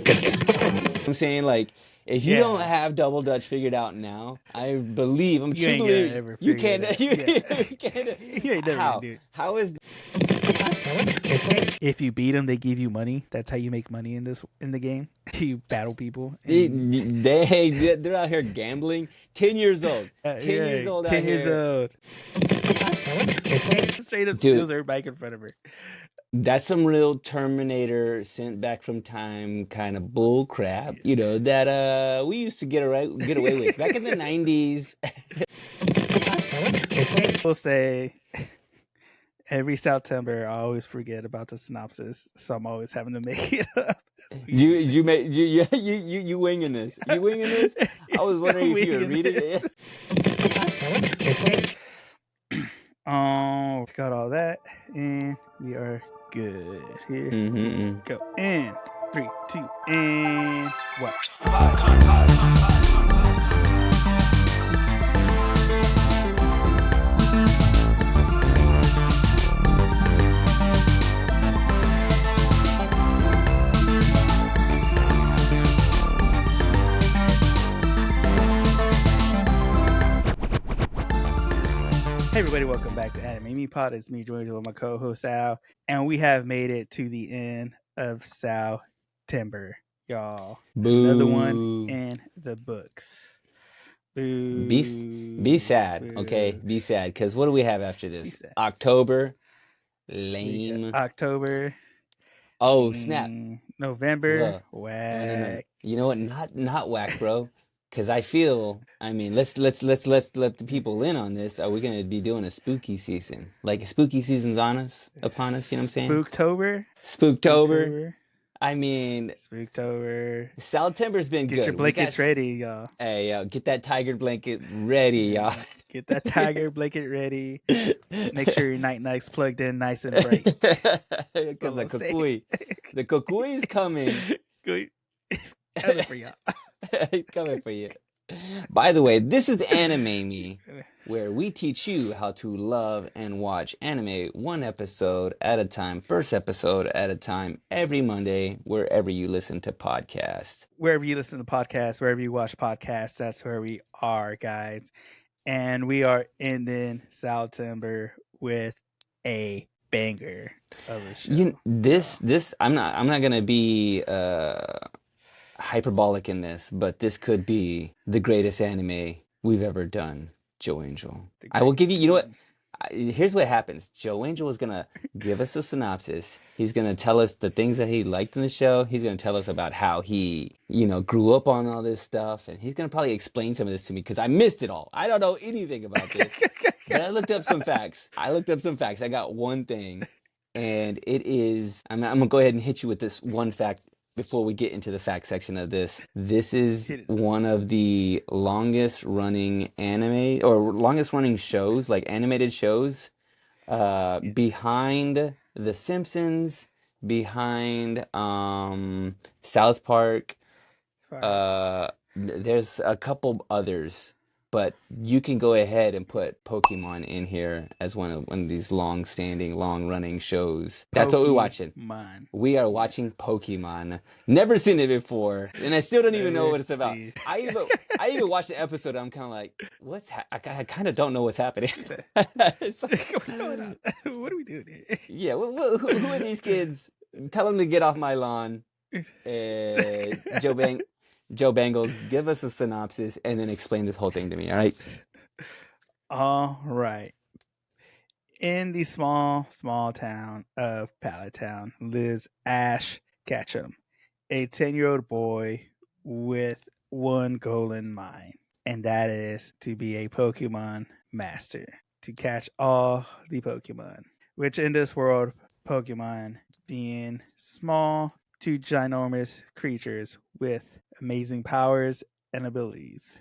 I'm saying, like, if you don't have double dutch figured out now, I'm You true ain't gonna believer, ever you figure it can't, out. you, Yeah. you can't, You ain't never gonna do it. how is, If you beat them, they give you money. That's how you make money in the game. You battle people. they're out here gambling, 10 years old, 10 years Yeah, old out 10 years here, old. Straight up dude. steals her bike in front of her. That's some real Terminator sent back from time kind of bull crap, Yeah. that we used to get away with back in the 90s. We'll say every September I always forget about the synopsis, so I'm always having to make it up. You winging this. You winging this? I was wondering if you were reading it. Got all that, and we are good. Here we Mm-hmm. go. And 3, 2, and what? Hey everybody, welcome back to Anime Me Pod. It's me, joined with my co-host Sal, and we have made it to the end of Sal Timber, y'all. Another one Boo. in the books. Be be Boo. sad, okay? Boo. Be sad, because what do we have after Be this? sad. October, We got lame. October, Oh snap! November, Well, no. whack. You know what? Not whack, bro. Because I feel, I mean, let's let the people in on this. Are we gonna be doing a spooky season? Like spooky season's upon us. You know what I'm saying? Spooktober. Spooktober. Spooktober. I mean, Spooktober. September's been Get your good. We got, blankets ready, y'all. hey, get that tiger blanket ready, y'all. Get that tiger blanket ready. Make sure your night night's plugged in nice and bright. Because the kukui is coming. It's coming for y'all. Coming for you. By the way, this is Anime Me, where we teach you how to love and watch anime one episode at a time, first episode at a time, every Monday, wherever you listen to podcasts. Wherever you listen to podcasts, wherever you watch podcasts, that's where we are, guys. And we are ending September with a banger of a show. This I'm not gonna be hyperbolic in this, but this could be the greatest anime we've ever done, Joe Angel. I will give you, you know what? Here's what happens. Joe Angel is going to give us a synopsis. He's going to tell us the things that he liked in the show. He's going to tell us about how he, grew up on all this stuff. And he's going to probably explain some of this to me because I missed it all. I don't know anything about this. But I looked up some facts. I got one thing. And it is, I'm going to go ahead and hit you with this one fact before we get into the fact section of this. This is one of the longest running anime or longest running shows, like animated shows, behind The Simpsons, behind South Park. There's a couple others, but you can go ahead and put Pokemon in here as one of these long-standing, long-running shows. That's what we're watching. We are watching Pokemon. Never seen it before, and I still don't even know what it's about. I even watched the episode. I'm kind of like, I kind of don't know what's happening. What's going on? What are we doing here? Yeah, who are these kids? Tell them to get off my lawn. Joe Bangles, give us a synopsis and then explain this whole thing to me, all right? All right. In the small town of Palatown lives Ash Ketchum, a 10-year-old boy with one goal in mind, and that is to be a Pokemon master, to catch all the Pokemon, which in this world, Pokemon being small to ginormous creatures with amazing powers and abilities.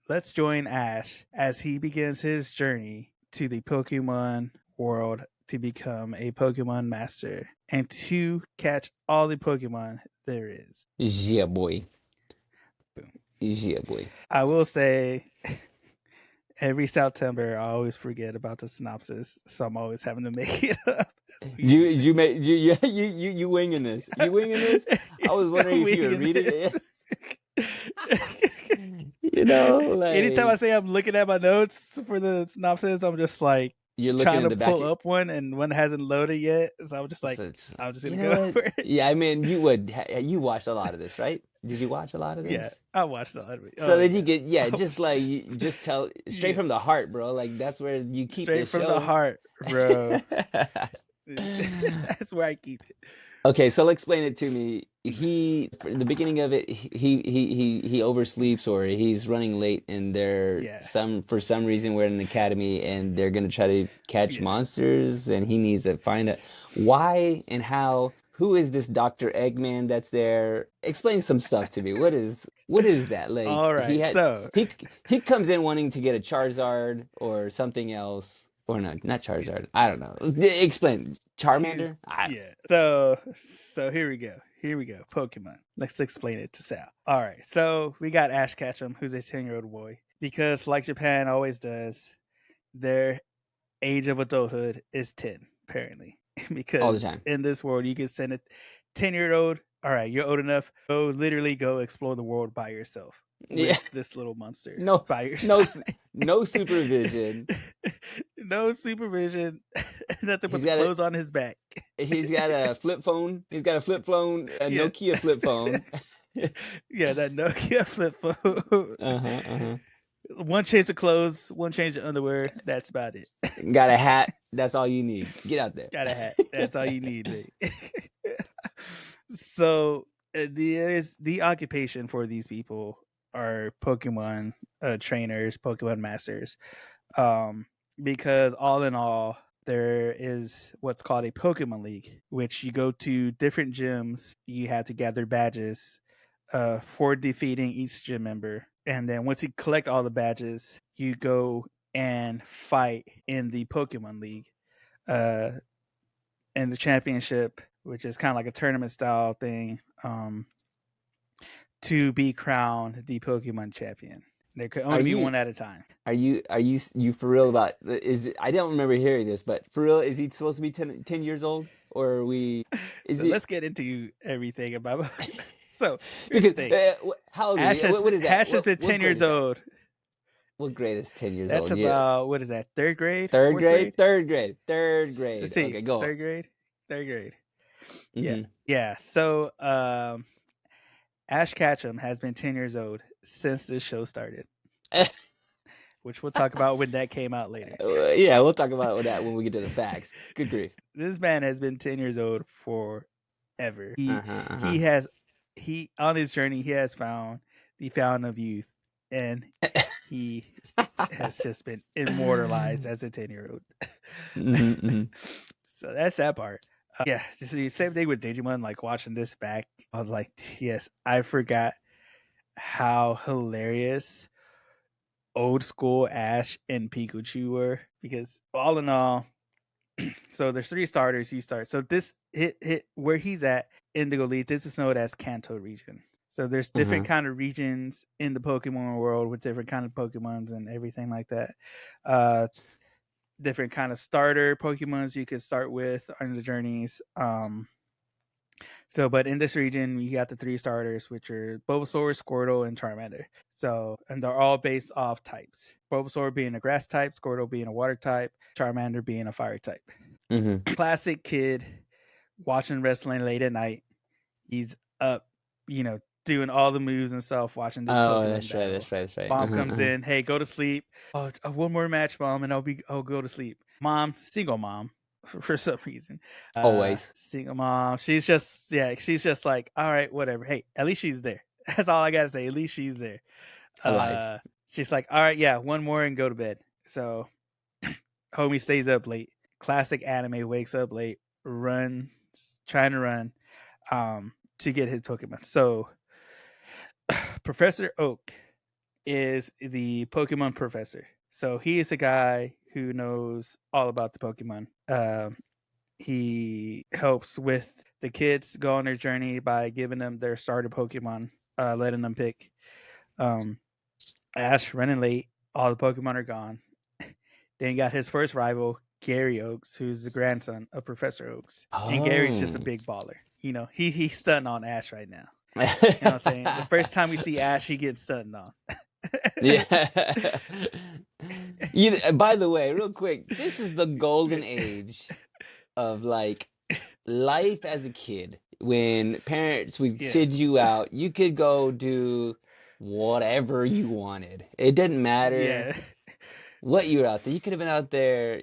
Let's join Ash as he begins his journey to the Pokemon world to become a Pokemon master and to catch all the Pokemon there is. Yeah, boy. Boom. Yeah, boy. I will say every September I always forget about the synopsis, so I'm always having to make it up. we You do you made you winging this. You winging this? I was wondering I'm if you were winging reading this. it. You know, Anytime I like say I'm looking at my notes for the synopsis, I'm just like you're looking trying in to the back. pull up one, and one hasn't loaded yet. So I'm just like, So I'm just you gonna know go what? for it. Yeah, I mean, you would. You watched a lot of this, right? Did you watch a lot of Yeah, this? I watched the other. So Oh then you yeah, get, yeah, oh, just like you just tell straight yeah, from the heart, bro. Like that's where you keep straight this from the show. heart, bro. That's where I keep it. Okay, so explain it to me. He, in the beginning of it, he oversleeps or he's running late, and they're Yeah, some for some reason we're in an academy, and they're gonna try to catch yeah. monsters, and he needs to find out why and how. Who is this Dr. Eggman that's there? Explain some stuff to me. What is that? Like All right, so he comes in wanting to get a Charizard or something else, or no, not Charizard. I don't know. Explain. he's Charmander? yeah. So here we go. Here we go. Pokemon. Let's explain it to Sal. All right. So we got Ash Ketchum, who's a 10-year-old boy, because like Japan always does, their age of adulthood is 10, apparently. All the Because time. in this world, you can send a 10-year-old. All right, you're old enough. Go literally go explore the world by yourself Yeah. with this little monster No, by your no, side. no supervision. No supervision. Nothing but He's the got a clothes on his back. he's got a flip phone. He's got a flip phone, a Yeah. Nokia flip phone. Yeah, that Nokia flip phone. Uh-huh, uh-huh. One change of clothes, one change of underwear. That's about it. Got a hat. That's all you need. Get out there. Got a hat. That's all you need, mate. So the occupation for these people are Pokemon trainers, Pokemon masters. Um, because all in all, there is what's called a Pokemon League, which you go to different gyms. You have to gather badges for defeating each gym member. And then once you collect all the badges, you go and fight in the Pokemon League, uh, in the championship, which is kind of like a tournament style thing, to be crowned the Pokemon champion. There could Are only be you one at a time. are you for real about I don't remember hearing this, but for real, is he supposed to be 10 years old? Or are we is So he let's get into everything about Pokemon. So here's the because thing: how old is he? What is that? Ash has been What 10 grade years is that? old. What grade is 10 years That's old? Yeah. about what is that? Third grade, Third fourth grade? grade? Third grade. Third Let's grade. see, Okay, go. third grade, third grade. Yeah, Mm-hmm. yeah. So Ash Ketchum has been 10 years old since this show started, which we'll talk about when that came out later. Yeah, we'll talk about that when we get to the facts. Good grief. This man has been 10 years old forever. Uh-huh, He uh-huh. has he on his journey he has found the fountain of youth, and he has just been immortalized as a 10-year-old. Hmm, hmm. So that's that part. Yeah, see, same thing with Digimon. Like watching this back, I was like, yes, I forgot how hilarious old school Ash and Pikachu were, because all in all, so there's three starters. You start. So this hit where he's at, Indigo League. This is known as Kanto region. So there's different Uh-huh. kind of regions in the Pokemon world with different kind of Pokemons and everything like that. Uh, Different kind of starter Pokemons you could start with on the journeys. So, but in this region, you got the three starters, which are Bulbasaur, Squirtle, and Charmander. So, and they're all based off types. Bulbasaur being a grass type, Squirtle being a water type, Charmander being a fire type. Hmm. Classic kid watching wrestling late at night. He's up, doing all the moves and stuff, watching this Oh, Pokemon that's right. battle. That's right. That's right. Mom Uh-huh, comes uh-huh. in, hey, go to sleep. Oh, one more match, mom, and I'll go to sleep. Mom, single mom, for some reason. Always Single mom. She's just like, all right, whatever. Hey, at least she's there. That's all I gotta say. At least she's there. alive. She's like, all right, yeah, one more and go to bed. So homie stays up late. Classic anime, wakes up late, runs, trying to run, to get his Pokemon. So Professor Oak is the Pokemon professor. So he is the guy who knows all about the Pokemon. He helps with the kids go on their journey by giving them their starter Pokemon, letting them pick. Um, Ash running late, all the Pokemon are gone. Then he got his first rival, Gary Oaks, who's the grandson of Professor Oaks, and Gary's just a Oh. big baller. He's stunting on Ash right now. You know what I'm saying? The first time we see Ash, he gets stunned on. Yeah. By the way, real quick, this is the golden age of like life as a kid when parents would Yeah, send you out. You could go do whatever you wanted. It didn't matter yeah, what you were out there. You could have been out there,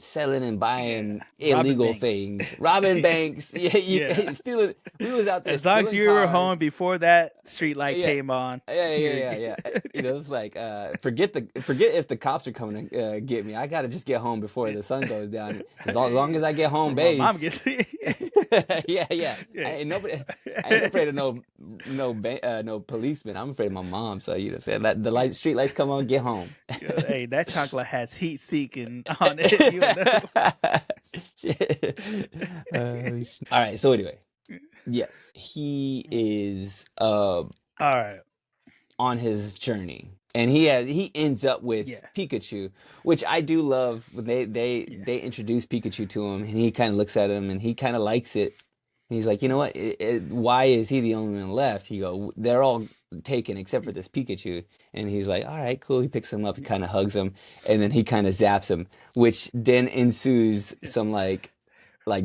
selling and yeah. buying Robbing illegal banks. things, robbing banks. Yeah, Yeah. stealing. We was out there As long as stealing you were cars. home before that street light Yeah, came on, yeah, yeah, you're yeah, good. yeah. It's like forget if the cops are coming to get me. I gotta just get home before Yeah. the sun goes down. As long as I get home Before my mom base. gets Yeah, yeah. I yeah. ain't nobody. I ain't afraid of no policeman. I'm afraid of my mom. So said that the street lights come on, get home. Yeah, hey, that chocolate has heat seeking on it. You would know. All right. So anyway, yes, he is All right. on his journey, and he ends up with Yeah. Pikachu, which I do love when Yeah. they introduce Pikachu to him, and he kind of looks at him and he kind of likes it. And he's like, you know what? Why is he the only one left? They're all taken except for this Pikachu, and he's like, all right, cool. He picks him up, he kind of hugs him, and then he kind of zaps him, which then ensues Yeah. some like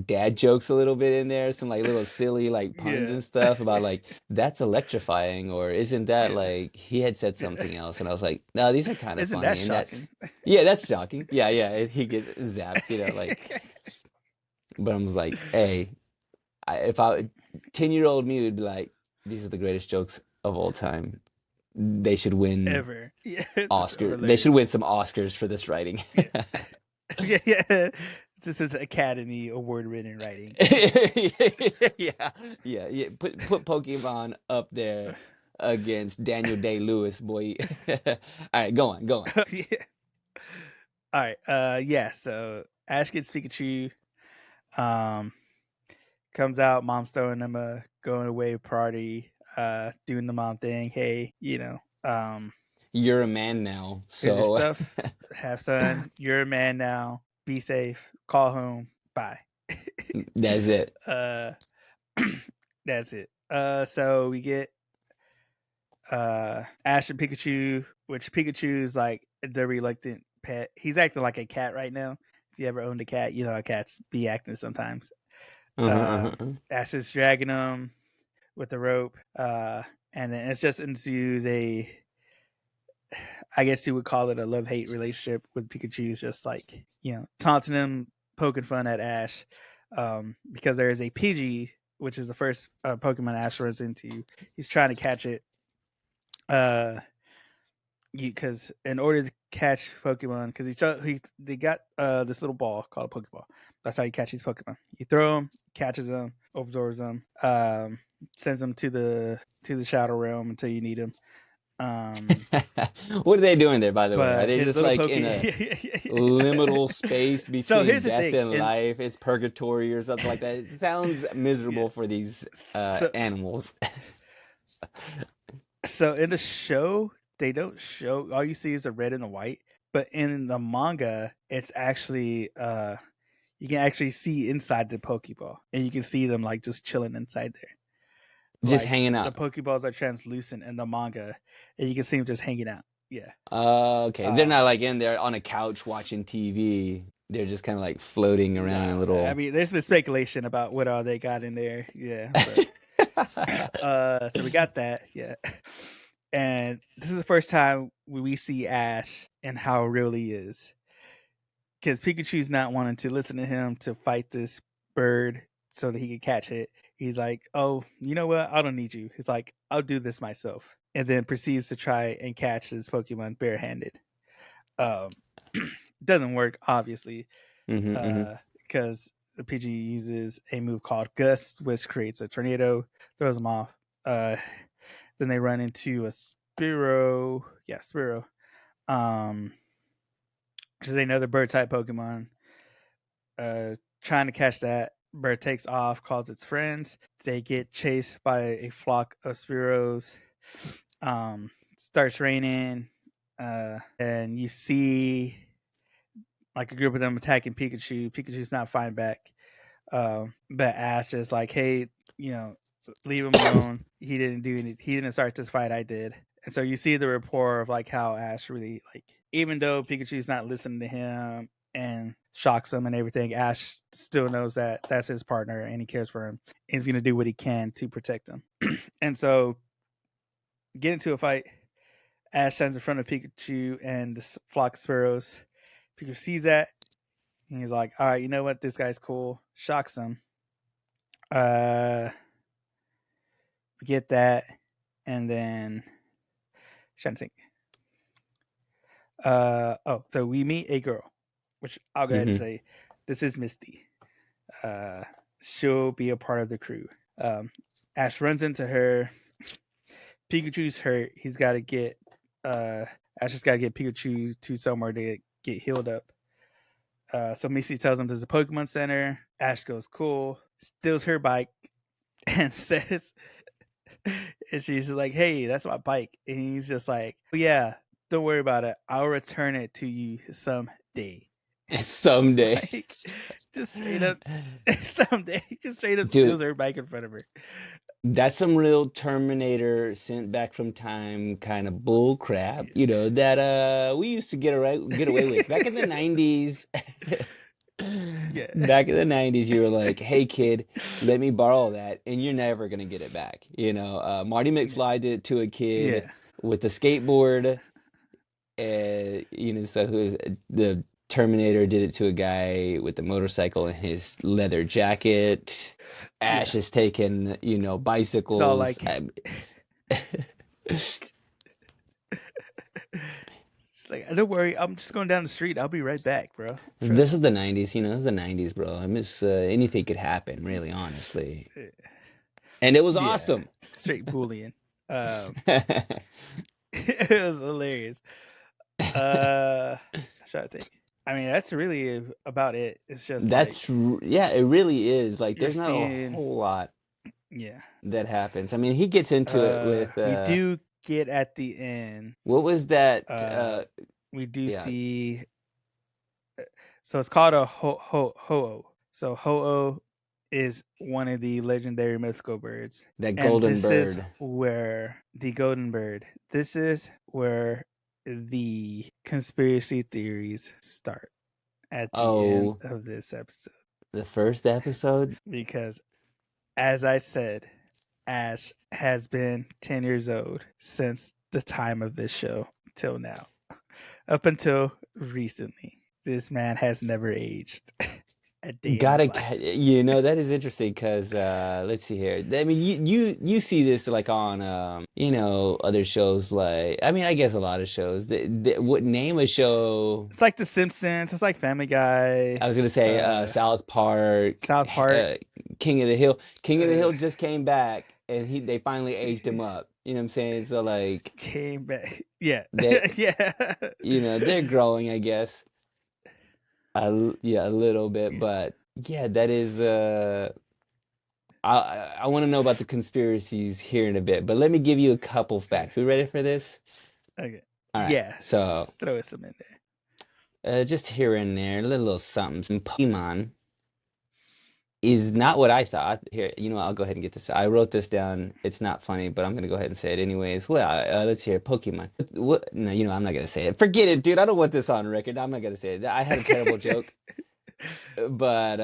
dad jokes a little bit in there, some like little silly like puns Yeah. and stuff about like that's electrifying or isn't that Yeah. like he had said Yeah. something else, and I was like, no, these are kind of Isn't that funny, and shocking? that's shocking. Yeah, yeah, he gets zapped, like, but I was like, hey, if I 10-year-old me would be like, these are the greatest jokes of all time. They should win Ever. Yeah. It's Oscar. They should hilarious. win some Oscars for this writing. Yeah. Yeah. Yeah. This is Academy Award winning writing. Yeah, yeah, yeah. Put Pokemon up there against Daniel Day-Lewis, boy. All right, go on, go on. Yeah. All right. Yeah. So Ash gets Pikachu. Um, comes out. Mom's throwing him a going away party. Doing the mom thing. Hey, You're a man now, here's your so stuff. Have fun. You're a man now. Be safe. Call home. Bye. that's it. uh, that's it. So we get Ash and Pikachu, which Pikachu is like the reluctant pet. He's acting like a cat right now. If you ever owned a cat, you know how cats be acting sometimes. Uh-huh, uh-huh. Ash is dragging him with the rope, and then it's just ensues I guess you would call it a love hate relationship with Pikachu's just like taunting him, poking fun at Ash, because there is a Pidgey, which is the first Pokemon Ash runs into. He's trying to catch it, because in order to catch Pokemon, because they got this little ball called a Pokeball. That's how you catch these Pokemon. You throw them, catches them, absorbs them, sends them to the Shadow Realm until you need them. What are they doing there, by the way? Are But they his just little like Poke. in a liminal space So between here's the death thing, and and life? It's purgatory or something like that. It sounds yeah, miserable for these so animals. so in the show they don't show. All you see is the red and the white. But in the manga, it's actually you can actually see inside the Pokeball, and you can see them like just chilling inside there. Just Like hanging the out. Pokeballs are translucent in the manga, and you can see them just hanging out. Yeah. Okay. They're not Um. like in there on a couch watching TV. They're just kind of like floating around in a Nah. I little. mean, there's been speculation about what all they got in there. Yeah, but so we got that. Yeah. And this is the first time we see Ash and how real he is. Because Pikachu's not wanting to listen to him to fight this bird so that he can catch it. He's like, "Oh, you know what? I don't need you." He's like, "I'll do this myself," and then proceeds to try and catch his Pokemon barehanded. Um, doesn't work, obviously, Hmm, hmm. because the PG uses a move called Gust, which creates a tornado, throws them off. Then they run into a Spearow. Yeah, Spearow. Um, which is another bird type Pokemon. Trying to catch that. Bird takes off, calls its friends. They get chased by a flock of Spearows. Starts raining, and you see like a group of them attacking Pikachu. Pikachu's not fighting back. But Ash is like, hey, you know, leave him alone. He didn't do any. He didn't start this fight. I did. And so you see the rapport of like how Ash really like, even though Pikachu's not listening to him and shocks him and everything, Ash still knows that that's his partner and he cares for him. And he's gonna do what he can to protect him. And so get into a fight. Ash stands in front of Pikachu and the flock of sparrows. Pikachu sees that and he's like, "All right, you know what? This guy's cool." Shocks him. Uh, we get that, and then trying to think. So we meet a girl, which I'll go ahead and Hmm. say, this is Misty. Uh, she'll be a part of the crew. Um, Ash runs into her. Pikachu's hurt. He's got to get. Uh, Ash has got to get Pikachu to somewhere to get healed up. So Misty tells him there's a Pokemon Center. Ash goes cool, steals her bike, and says, and she's like, "Hey, that's my bike." And he's just like, "Oh, yeah, don't worry about it. I'll return it to you someday." Someday. Like, just straight up, someday, just straight up Dude, steals her bike in front of her. that's some real Terminator sent back from time kind of bull crap, Yeah. that we used to get away with. Back in the 90s. Yeah. Back in the 90s, you were like, "Hey kid, let me borrow that," and you're never gonna get it back. Marty McFly did it to a kid Yeah. with a skateboard, so the Terminator did it to a guy with a motorcycle and his leather jacket. Ash Yeah. has taken, It's all bicycles. like, it's like, don't worry, I'm just going down the street. I'll be right back, bro. This Trust is me. the 90s, this is the 90s, bro. I miss anything could happen, really, honestly. And it was Yeah. awesome. Straight bullying. Um, it was hilarious. I'm trying to think. I mean, that's really about it. It's just like Yeah, it really is. Like, you're there's not a seeing. whole lot Yeah. that happens. I mean, he gets into it with We do get at the end. what was that? Uh, we do Yeah, see. So it's called a ho-oh. So ho-oh is one of the legendary mythical birds, that and golden this is bird. where the golden bird. This is where the conspiracy theories start at the end Oh, of this episode. the first episode. Because, as I said, Ash has been 10 years old since the time of this show till now. Up until recently, this man has never aged a day in his life. That is interesting because let's see here. I mean, you see this like on other shows like I mean, I guess a lot of shows. What name a show? It's like The Simpsons. It's like Family I Guy. was gonna say South Park, South Park King of the Hill. King of the uh, Hill just came back, and they finally aged him up. You know what I'm saying? So like came back. Yeah, they, yeah, they're growing, I guess. Yeah, a little bit, yeah. but yeah, that is. I want to know about the conspiracies here in a bit, but let me give you a couple Okay, facts. We ready for this? okay. All right. Yeah, So throw some in there. just here and there, a little something. Pokemon is not what I thought. Here, I'll go ahead and get this. I wrote this down. It's not funny, but I'm gonna go ahead and say it anyways. Well, let's hear Pokemon. What? No, I'm not gonna say it. Forget it, dude. I don't want this on record. I'm not gonna say it. I had a terrible joke, but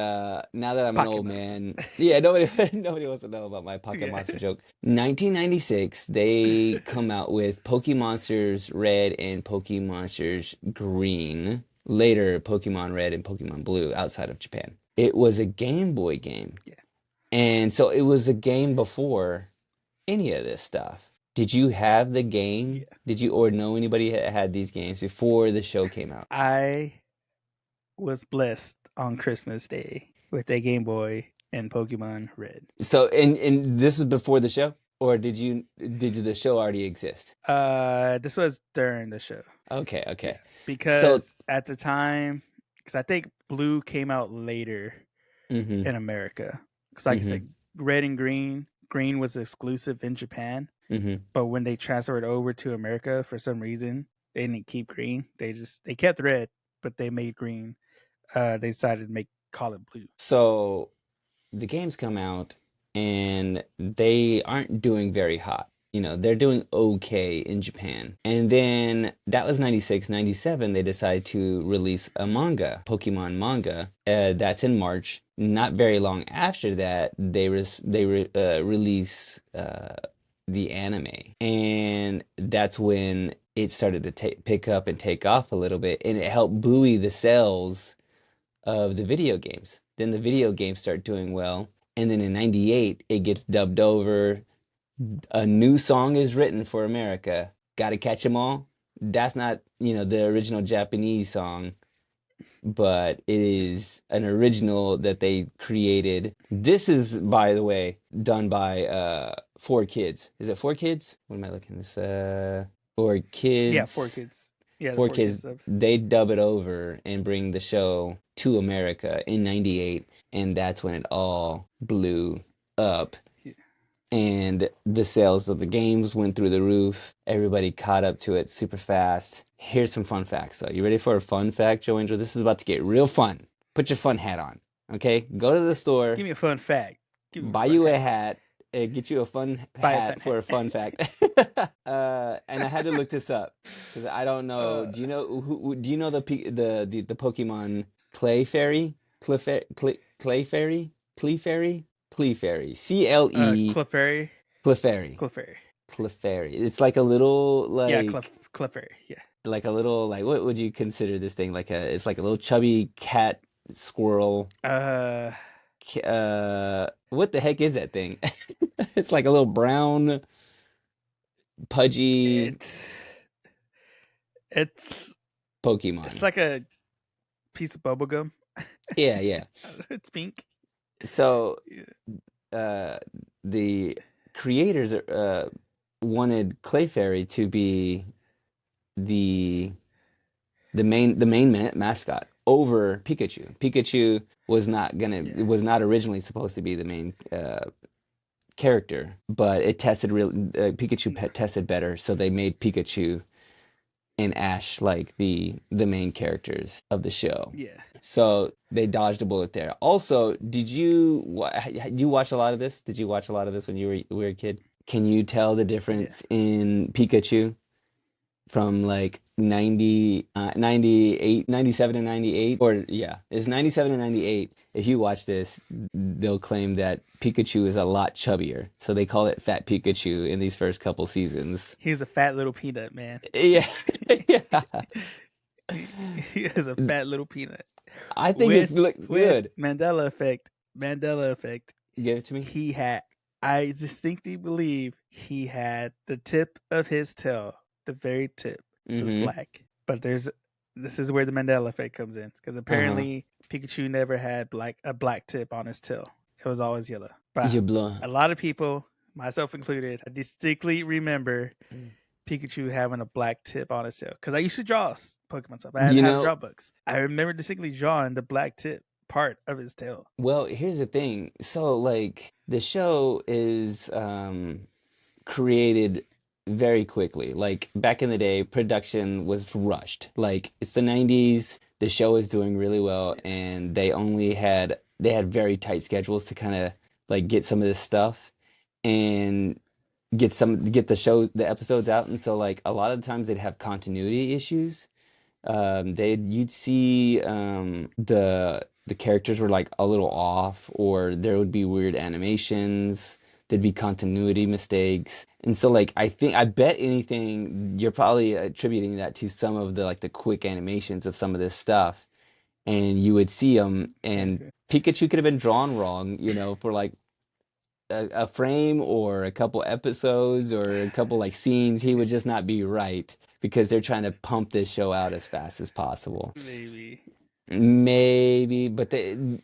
now that I'm an Pocket old monsters. man, yeah, nobody nobody wants to know about my Pocket Yeah, Monster joke. 1996, they come out with Pokemon Monsters Red and Pokemon Monsters Green. Later, Pokemon Red and Pokemon Blue outside of Japan. It was a Game Boy game. yeah, And so it was a game before any of this stuff. Did you have the game? yeah. Did you or know anybody that had these games before the show came out? I was blessed on Christmas Day with a Game Boy and Pokemon Red. So and this was before the show, or did the show already exist? This was during the show. Okay, Yeah, okay. So, because at the time, because I think Blue came out later mm-hmm, in America. Because like I mm-hmm, said, Red and Green, Green was exclusive in Japan, mm-hmm. but when they transferred over to America for some reason, they didn't keep Green. They kept Red, but they made green. They decided to make call it blue. So the games come out and they aren't doing very hot. They're doing okay in Japan. And then that was 96, 97. They decided to release a manga, Pokemon manga. That's in March. Not very long after that, release the anime. And that's when it started to pick up and take off a little bit. And it helped buoy the sales of the video games. Then the video games start doing well. And then in 98, it gets dubbed over. A new song is written for America. Gotta catch 'em all. That's not, the original Japanese song, but it is an original that they created. This is, by the way, done by 4Kids. Is it 4Kids? What am I looking at this? Four Yeah, four Kids. kids. Yeah, the Four four kids Kids, stuff. they dub it over and bring the show to America in 98, and that's when it all blew up. Yeah. And the sales of the games went through the roof. Everybody caught up to it super fast. Here's some fun facts, though. You ready for a fun fact, Joe Angel? This is about to get real fun. Put your fun hat on, okay? Go to the store, Give me a fun fact. Give me a buy fun you a hat. hat, and get you a fun Buy a fun hat for hat. a fun fact. And I had to look this up because I don't know. uh, Do you know the Pokemon Clay Fairy? Clay Fairy? Clefairy? Clefairy. CLE Clefairy. Clefairy. Clefairy. Clefairy. It's like a little Yeah, Clefairy. Yeah. what would you consider this thing? It's like a little chubby cat squirrel. Uh, What the heck is that thing? It's like a little brown pudgy it's it's it's Pokemon. like a piece of bubble gum. Yeah, yeah. It's pink. So Yeah. uh the creators wanted Clefairy to be the the main mascot over Pikachu. Pikachu Yeah. was not originally supposed to be the main character, but it tested real Pikachu tested better, so they made Pikachu and Ash like the main characters of the show. Yeah. So they dodged a bullet there. Also, you watch a lot of this? Did you watch a lot of this when you were a kid? Can you tell the Yeah. difference in Pikachu from like 90, 98, 97 and 98? Or yeah, it's 97 and 98. If you watch this, they'll claim that Pikachu is a lot chubbier. So they call it Fat Pikachu in these first couple seasons. He's a fat little peanut, man. Yeah. Yeah. He is a fat little peanut. I think it With looks with good. Mandela effect. Mandela effect. Give it to me. He had. I distinctly believe he had the tip of his tail, the very tip, was Mm-hmm. black. But this is where the Mandela effect comes in because Uh-huh. apparently Pikachu never had a black tip on his tail. It was always yellow. But You blow. a lot of people, myself included, I distinctly remember Pikachu having a black tip on his tail because I used to draw Pokemon stuff. I had You have know, draw books. I remember distinctly drawing the black tip part of his tail. well, here's the thing. So, like, the show is created very quickly. Like, back in the day, production was rushed. Like, it's the 90s, the show is doing really well, and they had very tight schedules to kind of like get some of this stuff and get the episodes out. And so like a lot of the times they'd have continuity issues. You'd see the characters were like a little off, or there would be weird animations. There'd be continuity mistakes, and so like I bet anything you're probably attributing that to some of the quick animations of some of this stuff, and you would see them, and Okay. Pikachu could have been drawn wrong, for like a frame or a couple episodes or a couple like scenes. He would just not be right because they're trying to pump this show out as fast as possible. Maybe. Maybe, but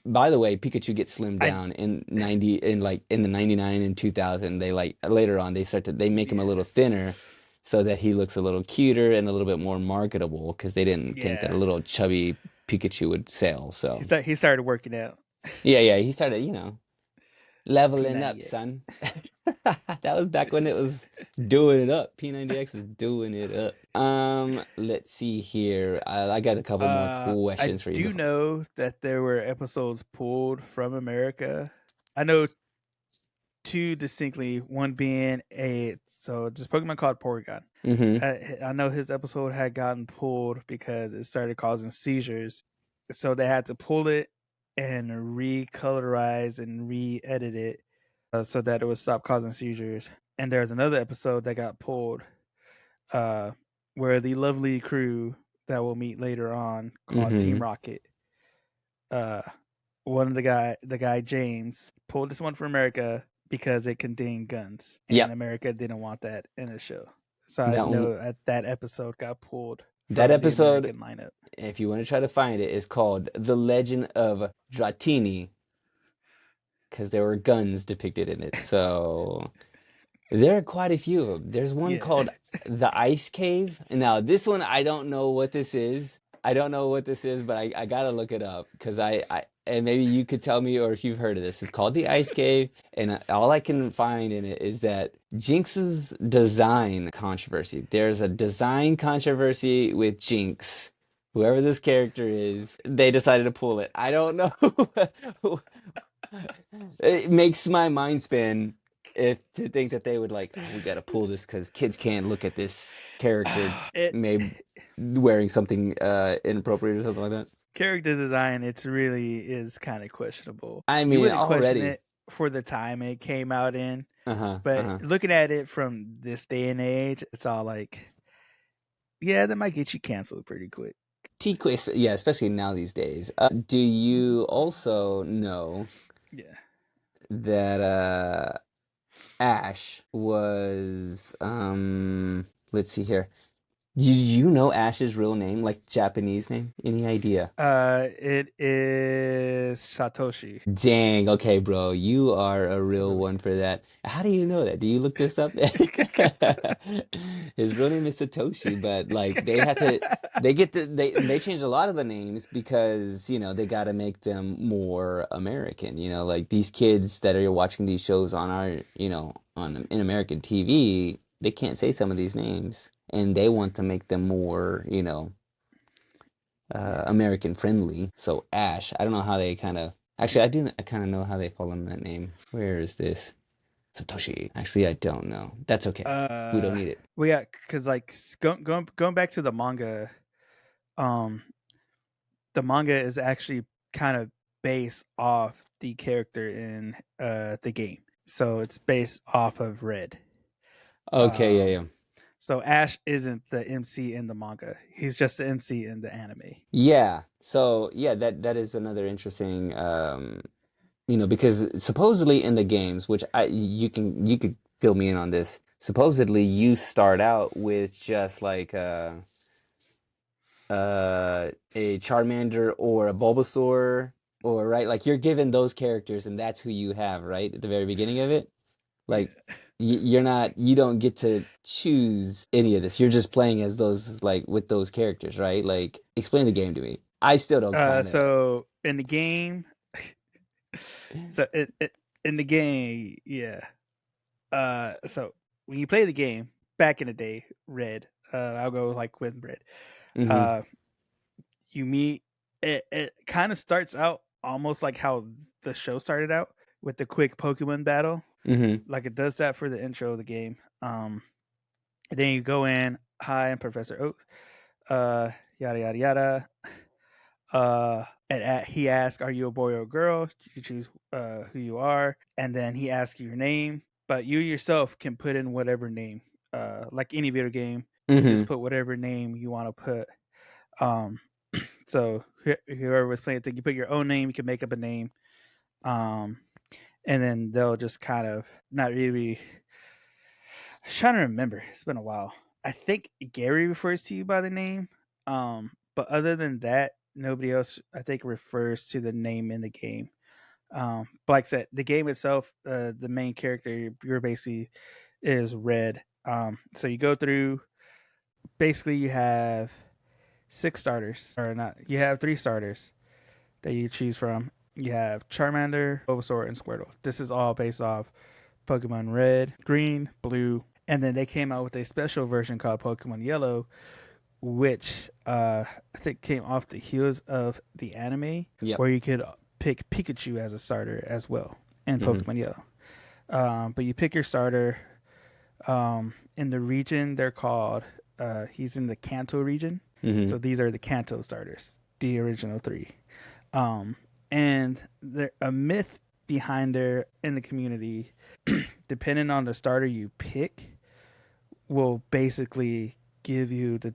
by the way, Pikachu gets slimmed I down in the 99 and 2000. They like later on they make him a Yeah. little thinner so that he looks a little cuter and a little bit more marketable because they didn't think that a Yeah. little chubby Pikachu would sell. So He started working out. yeah, yeah, he started, leveling up, P90X. son. That was back when it was doing it up. P90X was doing it up. Let's see here. I got a couple more I questions for you. do know that there were episodes pulled from America. I know two distinctly. One being a just Pokemon called Porygon. Mm-hmm. I know his episode had gotten pulled because it started causing seizures, so they had to pull it and recolorize and re-edit it so that it would stop causing seizures. And there's another episode that got pulled uh, where the lovely crew that we'll meet later on called Team Mm-hmm. Rocket. Uh, one of the guy James pulled this one from America because it contained guns, and Yep. America didn't want that in the show. So I That one, know that episode got pulled that from the episode, American lineup. if you want to try to find it, is called The Legend of Dratini because there were guns depicted in it. So there are quite a few of them. There's one Yeah. called The Ice Cave. Now, this one, I don't know what this is. I don't know what this is, but I gotta look it up because and maybe you could tell me or if you've heard of this. It's called The Ice Cave, and all I can find in it is that Jinx's design controversy. There's a design controversy with Jinx. Whoever this character is, they decided to pull it. I don't know. It makes my mind spin if to think that they would like, oh, we got to pull this because kids can't look at this character it maybe wearing something inappropriate or something like that. Character design, it's really is kind of questionable. I You mean, wouldn't question already. it for the time it came out in, Uh-huh. but Uh-huh. looking at it from this day and age, it's all like, yeah, that might get you canceled pretty quick. T-Quiz, yeah, especially now these days. Do you also know Yeah. that Ash was let's see here. You know Ash's real name, like Japanese name? Any idea? It is Satoshi, Dang, okay, bro. You are a I real believe. one for that. How do you know that? Do you look this up? His real name is Satoshi, but like they changed a lot of the names because, they got to make them more American, like these kids that are watching these shows on our, on in American TV, they can't say some of these names and they want to make them more, Yeah. American friendly. So Ash, I don't know how they kind of. Actually, I kind of know how they fall in that name. Where is this? Satoshi. Actually, I don't know. That's okay. We don't need it. We got because like going back to um, the manga is actually kind of based off the character in the game. So it's based off of Red. Okay, yeah, Um, yeah. so Ash isn't the MC in the manga. He's just the MC in the anime. Yeah. So yeah, that is another interesting because supposedly in the games, which you could fill me in on this. Supposedly you start out with just like a Charmander or a Bulbasaur or right like you're given those characters and that's who you have right at the very beginning of it Yeah. like you don't get to choose any of this you're just playing as those like with those characters right like explain the game to me I still don't kind of So in the game, so in the game, yeah. So when you play the game back in the day, Red, I'll go like with Red. mm-hmm Uh, you meet. It kind of starts out almost like how the show started out with the quick Pokemon battle. mm-hmm Like it does that for the intro of the game. Then you go in. Hi, I'm Professor Oak. Uh, Yada yada yada. He asks, "Are you a boy or a girl?" You choose who you are, and then he asks you your name. But you yourself can put in whatever name, like any video game. You mm-hmm just put whatever name you want to put. Um, so whoever was playing, you put your own name. You can make up a name, um, and then they'll just kind of not really. I was trying to remember. It's been a while. I think Gary refers to you by the name. But other than that, nobody else I think refers to the name in the game. But like I said, the game itself, the main character, you're basically is Red. So you go through. Basically, you have six starters, or not? You have three starters that you choose from. You have Charmander, Bulbasaur, and Squirtle. This is all based off Pokemon Red, Green, Blue, And then they came out with a special version called Pokemon Yellow, which I think came off the heels of the anime, Yep. where you could pick Pikachu as a starter as well in Hmm. Pokemon Yellow. But you pick your starter. In the region, they're called. He's in the Kanto region, Hmm. so these are the Kanto starters, the original three. Um, and there a myth behind there in the community, depending on the starter you pick, will basically give you the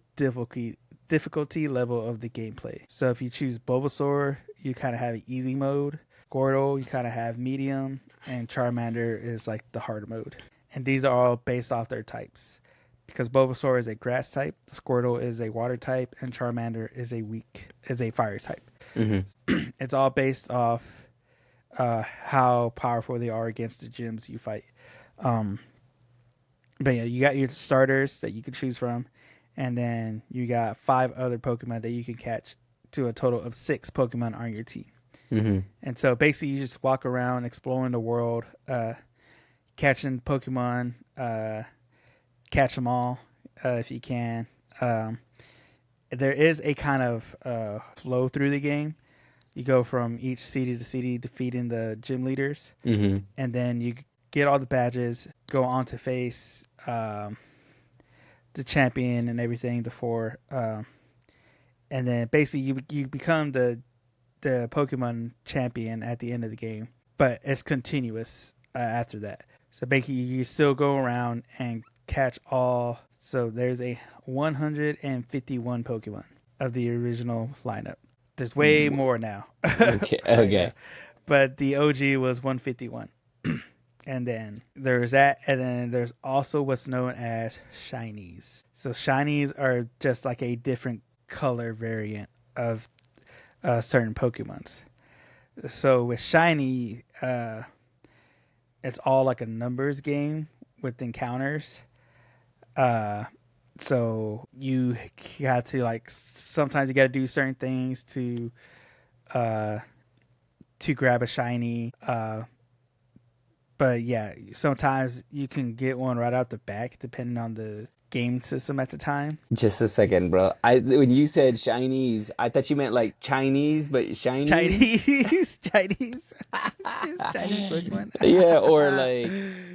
difficulty level of the gameplay. So if you choose Bulbasaur, you kind of have an easy mode. Squirtle, you kind of have medium, and Charmander is like the hard mode. And these are all based off their types. Because Bulbasaur is a grass type, Squirtle is a water type, and Charmander is a fire type. Hmm. It's all based off how powerful they are against the gyms you fight. Um, but yeah, you got your starters that you can choose from, and then you got 5 other Pokemon that you can catch to a total of 6 Pokemon on your team. Hmm. And so basically, you just walk around exploring the world, catching Pokemon, catch them all if you can. Um, there is a kind of flow through the game. You go from each city to city defeating the gym leaders, Hmm. and then you get all the badges, go on to face the champion and everything, the four, and then basically you become the Pokemon champion at the end of the game, but it's continuous after that. So basically, you still go around and catch all. So there's a 151 Pokemon of the original lineup. There's way more now Okay. right now, Okay. but the OG was 151. And then there's that, and then there's also what's known as shinies. So shinies are just like a different color variant of certain Pokemons. So with shiny, it's all like a numbers game with encounters. Uh, so you have to like sometimes you got to do certain things uh, to grab a shiny. But yeah, sometimes you can get one right out the back depending on the game system at the time. Just a second, bro. I when you said Chinese, I thought you meant like Chinese, but Chinese. Chinese, Chinese, Chinese Pokemon. Yeah,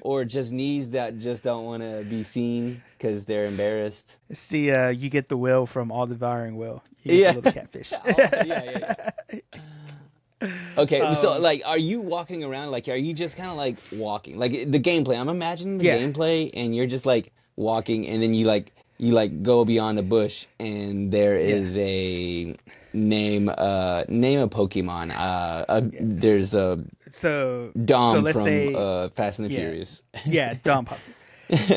or just knees that just don't want to be seen because they're embarrassed. It's the you get the whale from All Devouring Whale. You get the Yeah. little catfish. Oh, yeah, yeah, yeah. Okay, so um, like, are you walking around? Like, are you just kind of like walking? Like the gameplay. I'm imagining the yeah, gameplay, and you're just like walking, and then you go beyond a bush, and there yeah, is a name a Pokemon. yes. There's a So Dom let's from say Fast and the yeah, Furious. yeah, Dom pops.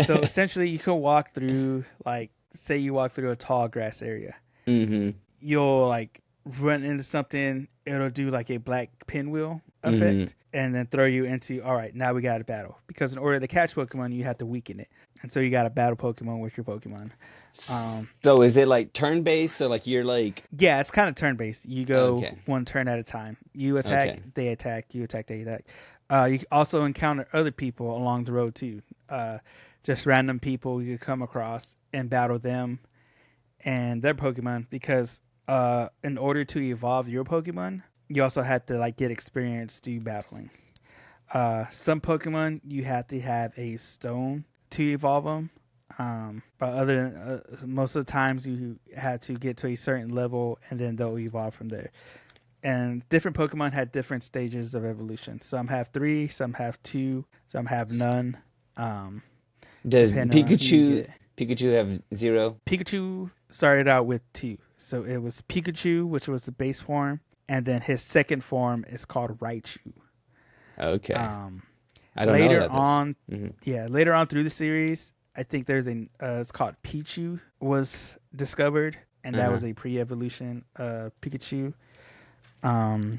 So essentially, you can walk through like say you walk through a tall grass area. Hmm. You'll like run into something. It'll do like a black pinwheel Hmm. effect, and then throw you into all right. Now we got to battle because in order to catch Pokemon, you have to weaken it, and so you got to battle Pokemon with your Pokemon. Um, So is it like turn-based? So like you're like, Yeah, it's kind of turn based. You go okay, one turn at a time. You attack, okay. they attack. You attack, they attack. You also encounter other people along the road too. Just random people you come across and battle them and their Pokemon because in order to evolve your Pokemon, you also have to like get experience through battling. Some Pokemon you have to have a stone to evolve them. But other than most of the times you have to get to a certain level and then they'll evolve from there. And different Pokemon had different stages of evolution. Some have three, some have two, some have none. Um, Does depending on who you Pikachu get. Pikachu have zero? Pikachu started out with two. So it was Pikachu, which was the base form, and then his second form is called Raichu. Okay. Um, I don't know later that this. on, Hmm. yeah, later on through the series, I think there's a it's called Pichu was discovered, and that Uh-huh. was a pre-evolution Pikachu. Um,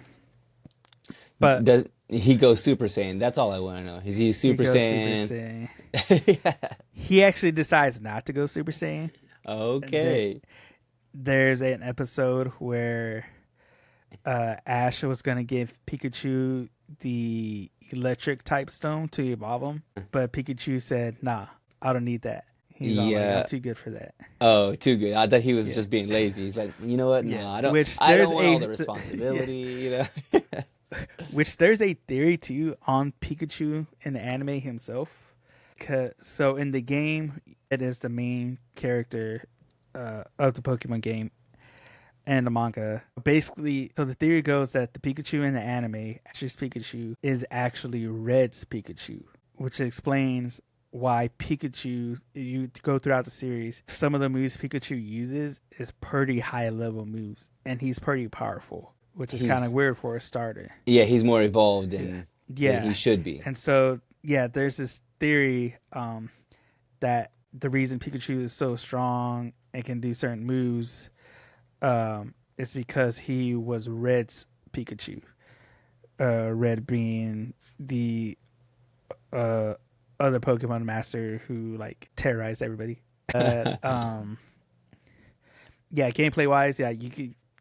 but Does he go Super Saiyan? That's all I want to know. Is he he Super goes Super Saiyan? Saiyan. Yeah. He actually decides not to go Super Saiyan. There, Okay. there's an episode where Ash was gonna give Pikachu the electric type stone to evolve him, but Pikachu said, "Nah, I don't need that. He's all like, I'm Yeah. too good for that. Oh, too good. I thought he was Yeah, just being lazy. He's like, you know what? yeah. No, I don't. Which I there's don't want all a the yeah. responsibility. Which there's a theory too on Pikachu in the anime himself. So in the game, it is the main character of the Pokemon game and the manga. Basically, so the theory goes that the Pikachu in the anime, Ash's Pikachu, is actually Red's Pikachu, which explains why Pikachu, you go throughout the series, some of the moves Pikachu uses is pretty high level moves, and he's pretty powerful, which is kind of He's weird for a starter. yeah, he's more evolved Yeah. than he Yeah. should be. And so, yeah, there's this theory that the reason Pikachu is so strong and can do certain moves is because he was Red's Pikachu. Red being the uh, other Pokemon master who like terrorized everybody. Yeah, gameplay wise, yeah,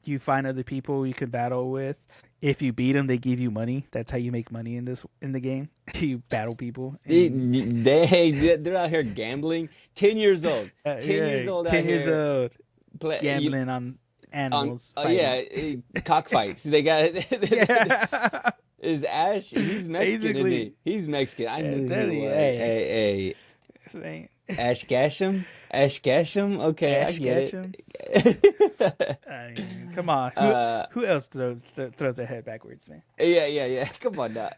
you find other people you could battle with. If you beat them, they give you money. That's how you make money in the game. You battle people and They're out here gambling. 10 years old. 10 years yeah, old out 10 years here old play gambling on on. animals Yeah, fighting. cockfights. They got Yeah, is Ash. He's Mexican, isn't he? basically. He's Mexican. I Yeah, knew he that was. hey, Hey, saying Ash Gasham? Ash Gasham? Okay, I Ash get Ketchum. it. I mean, come on, uh, who else throws their head backwards, man? yeah. Come on now.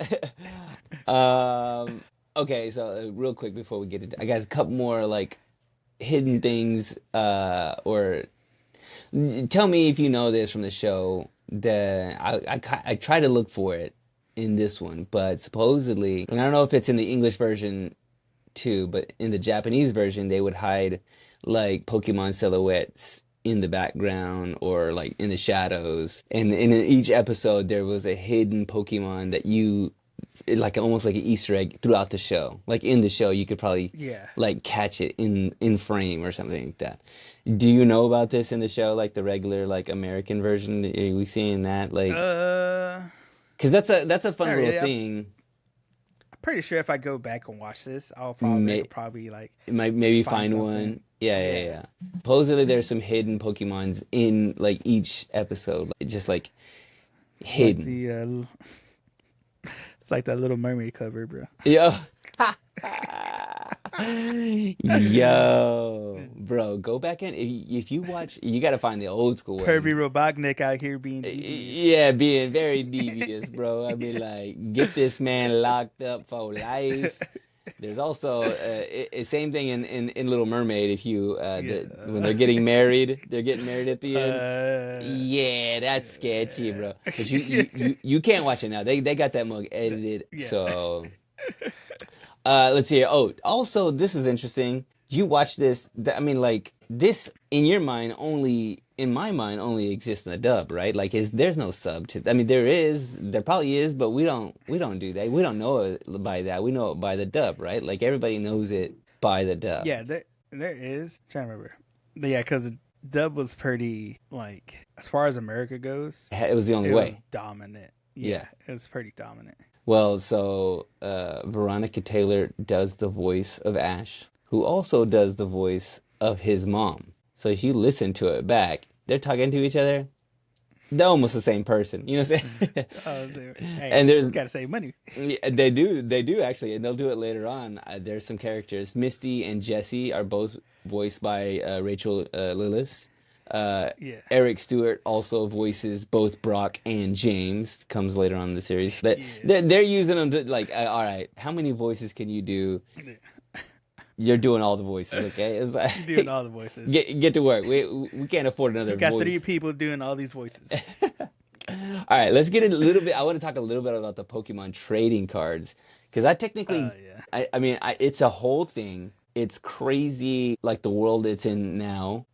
Um, okay, so real quick before we get into, I got a couple more like hidden things, or tell me if you know this from the show. I try to look for it in this one, but supposedly, and I don't know if it's in the English version too, but in the Japanese version, they would hide like Pokemon silhouettes in the background or like in the shadows. And in each episode, there was a hidden Pokemon that like almost like an Easter egg throughout the show. Like in the show, you could probably Yeah. like catch it in frame or something like that. Do you know about this in the show, like the regular like American version? Are we seeing that? Like, Uh, because that's a fun Not little really. thing. I'm pretty sure if I go back and watch this, I May, could probably like might maybe find find something. one. Yeah. Yeah. Supposedly there's some hidden Pokemons in like each episode, like, just like It's like hidden. the it's like that Little Mermaid cover, bro. Yo. Yo, bro, go back in. If you watch, you got to find the old school Pervy one. Robotnik out here being devious. Yeah, being very devious, bro. I mean, like, get this man locked up for life. There's also same thing in Little Mermaid. If you when Yeah. they're getting married, they're getting married at the end. Uh, Yeah, that's sketchy, bro. But you can't watch it now. They got that mug edited. yeah. So let's see. Oh, also this is interesting. You watch this. I mean, like this in your mind only. In my mind, only exists in the dub, right? Like, there's no sub to. I mean, there probably is, but we don't do that. We don't know it by that. We know it by the dub, right? Like everybody knows it by the dub. Yeah, there is. I'm trying to remember. But yeah, because dub was pretty like as far as America goes, It was the only it was way. dominant. Yeah, Yeah. it was pretty dominant. Well, so Veronica Taylor does the voice of Ash, who also does the voice of his mom. So if you listen to it back, they're talking to each other. They're almost the same person. You know what I'm saying? Hey, And there's gotta save money. yeah, they do actually, and they'll do it later on. There's some characters. Misty and Jesse are both voiced by Rachel Lillis. Uh, Yeah, Eric Stewart also voices both Brock and James. Comes later on in the series. But yeah, they're using them to like, all right, how many voices can you do? You're doing all the voices, okay? It's you're doing like all the voices. get to work. We can't afford You another got three voice. people doing all these voices. All right, let's get a little bit. I want to talk a little bit about the Pokemon trading cards because I technically, Yeah. I mean, it's a whole thing. It's crazy, like the world it's in now.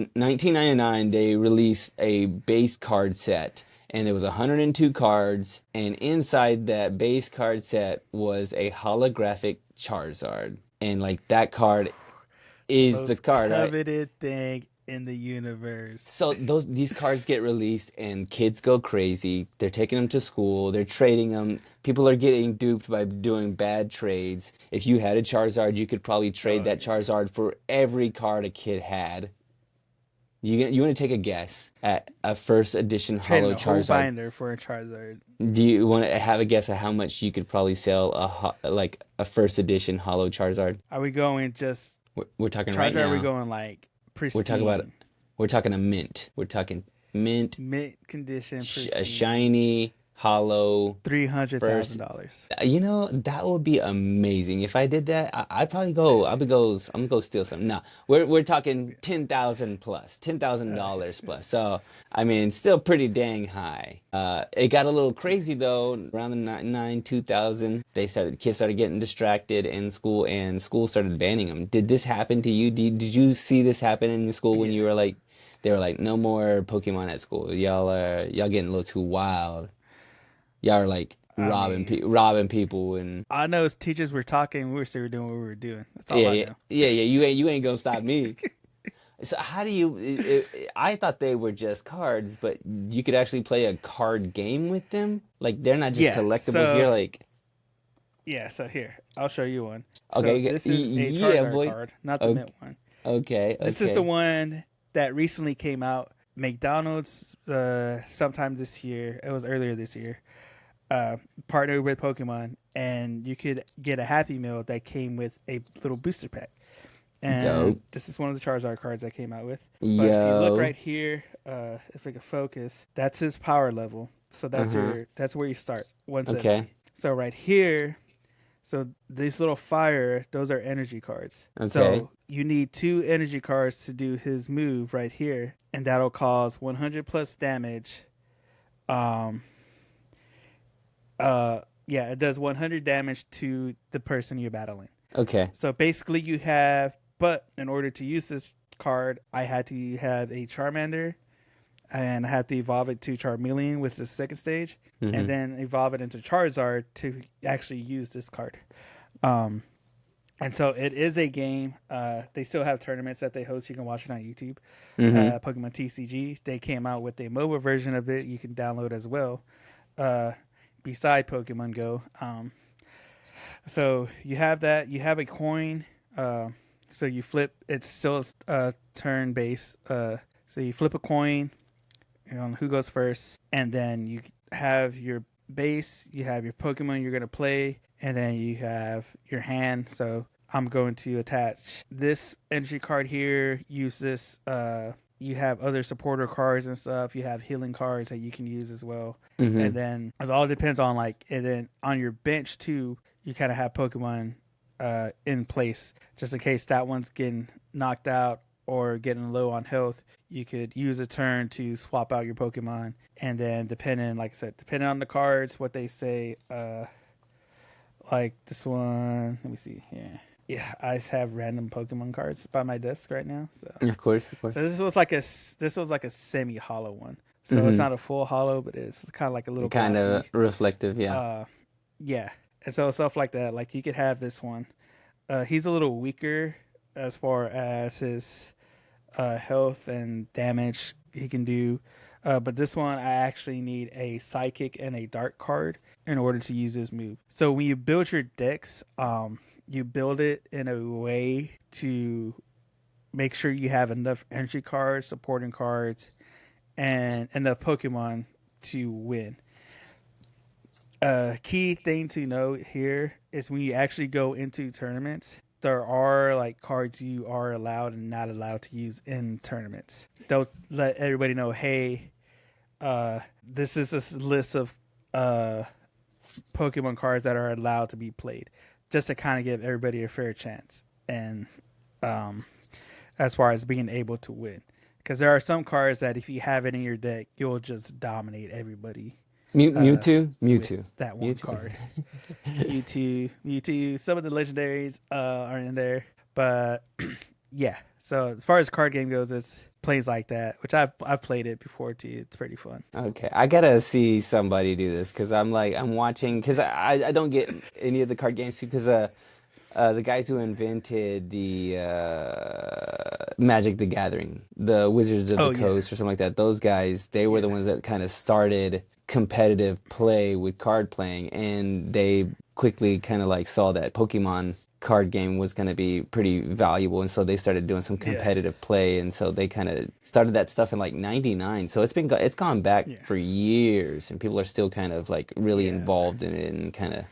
1999, they released a base card set, and there was 102 cards, and inside that base card set was a holographic Charizard, and like that card is the Most card, right? coveted thing in the universe. So these cards get released and kids go crazy. They're taking them to school. They're trading them. People are getting duped by doing bad trades. If you had a Charizard, you could probably trade Oh that yeah. Charizard for every card a kid had. You want to take a guess at a first edition Trading Holo a whole Charizard? binder for a Charizard. Do you want to have a guess at how much you could probably sell like a first edition Holo Charizard? Are we going just We're talking right Charizard? Are we now. going like We're talking about pristine, we're talking a mint. We're talking mint, mint condition, a pristine? shiny, hollow Three hundred thousand first. dollars. That would be amazing. If I did that, I'd probably go. I would go. I'm gonna go steal some. No, we're talking 10,000 plus, $10,000 plus. So I mean, still pretty dang high. It got a little crazy though around the 99 2000. Kids started getting distracted in school, and school started banning them. Did this happen to you? Did you see this happen in school when Yeah. you were like, they were like, no more Pokemon at school. Y'all getting a little too wild. Y'all are like I mean, robbing people and I know as teachers were talking, we were still doing what we were doing. That's all yeah, I yeah, know. yeah, yeah. You ain't gonna stop me. So how do you? I thought they were just cards, but you could actually play a card game with them. Like they're not just Yeah. collectibles. So You're like, yeah. So here, I'll show you one. So okay, this is a yeah, Charizard boy. card, not the Okay, mint one. okay, This is the okay. one that recently came out. McDonald's, sometime this year. It was earlier this year. Uh, Partnered with Pokemon, and you could get a Happy Meal that came with a little booster pack. And Dope. this is one of the Charizard cards I came out with. But if you look Yo. right here, if we can focus, that's his power level. So Uh-huh. that's where you start, Okay. 170. So right here, so these little fire, those are energy cards. Okay. So you need two energy cards to do his move right here, and that'll cause 100 plus damage. Um, yeah, it does 100 damage to the person you're battling. Okay. So basically, you have, but in order to use this card, I had to have a Charmander, and I had to evolve it to Charmeleon with the second stage, and Mm-hmm. then evolve it into Charizard to actually use this card. Um, and so it is a game. They still have tournaments that they host. You can watch it on YouTube. Mm-hmm. Pokemon TCG. They came out with a mobile version of it. You can download as well. Uh, Beside Pokemon Go. So you have that. You have a coin. Uh, so you flip. It's still turn based. So you flip a coin. Who goes first, and then you have your base. You have your Pokemon you're gonna play, and then you have your hand. So I'm going to attach this entry card here. Use this. You have other supporter cards and stuff. You have healing cards that you can use as well. And Mm-hmm. then it all depends on like, and then on your bench too, you kind of have Pokemon in place just in case that one's getting knocked out or getting low on health. You could use a turn to swap out your Pokemon, and then depending, like I said, depending on the cards, what they say, like this one. Let me see here. Yeah, I just have random Pokemon cards by my desk right now. Of course, of So course. this was like a semi hollow one. So it's Mm-hmm. not a full hollow, but it's kind of like a little Kind of glossy. reflective, yeah. Uh, yeah, and so stuff like that. Like you could have this one. He's a little weaker as far as his health and damage he can do. But this one, I actually need a psychic and a dark card in order to use this move. So when you build your decks, you build it in a way to make sure you have enough entry cards, supporting cards, and enough Pokemon to win. Key thing to note here is when you actually go into tournaments, there are like cards you are allowed and not allowed to use in tournaments. They'll let everybody know, hey, this is a list of uh, Pokemon cards that are allowed to be played, just to kind of give everybody a fair chance. And um, as far as being able to win, because there are some cards that if you have it in your deck, you'll just dominate everybody uh, Mewtwo, with Mewtwo, that one Mewtwo. card. Mewtwo. Some of the legendaries are in there, but yeah. So as far as card game goes, it's plays like that, which I've played it before too. It's pretty fun. Okay, I gotta see somebody do this because I'm watching because I don't get any of the card games because The guys who invented the Magic the Gathering, the Wizards of the Oh yeah, Coast or something like that. Those guys, they were the yeah, ones that kind of started competitive play with card playing, and they quickly kind of like saw that Pokemon card game was going to be pretty valuable, and so they started doing some yeah, competitive play, and so they kind of started that stuff in like 99. So it's gone back yeah, for years, and people are still kind of like really yeah. involved in it and kind of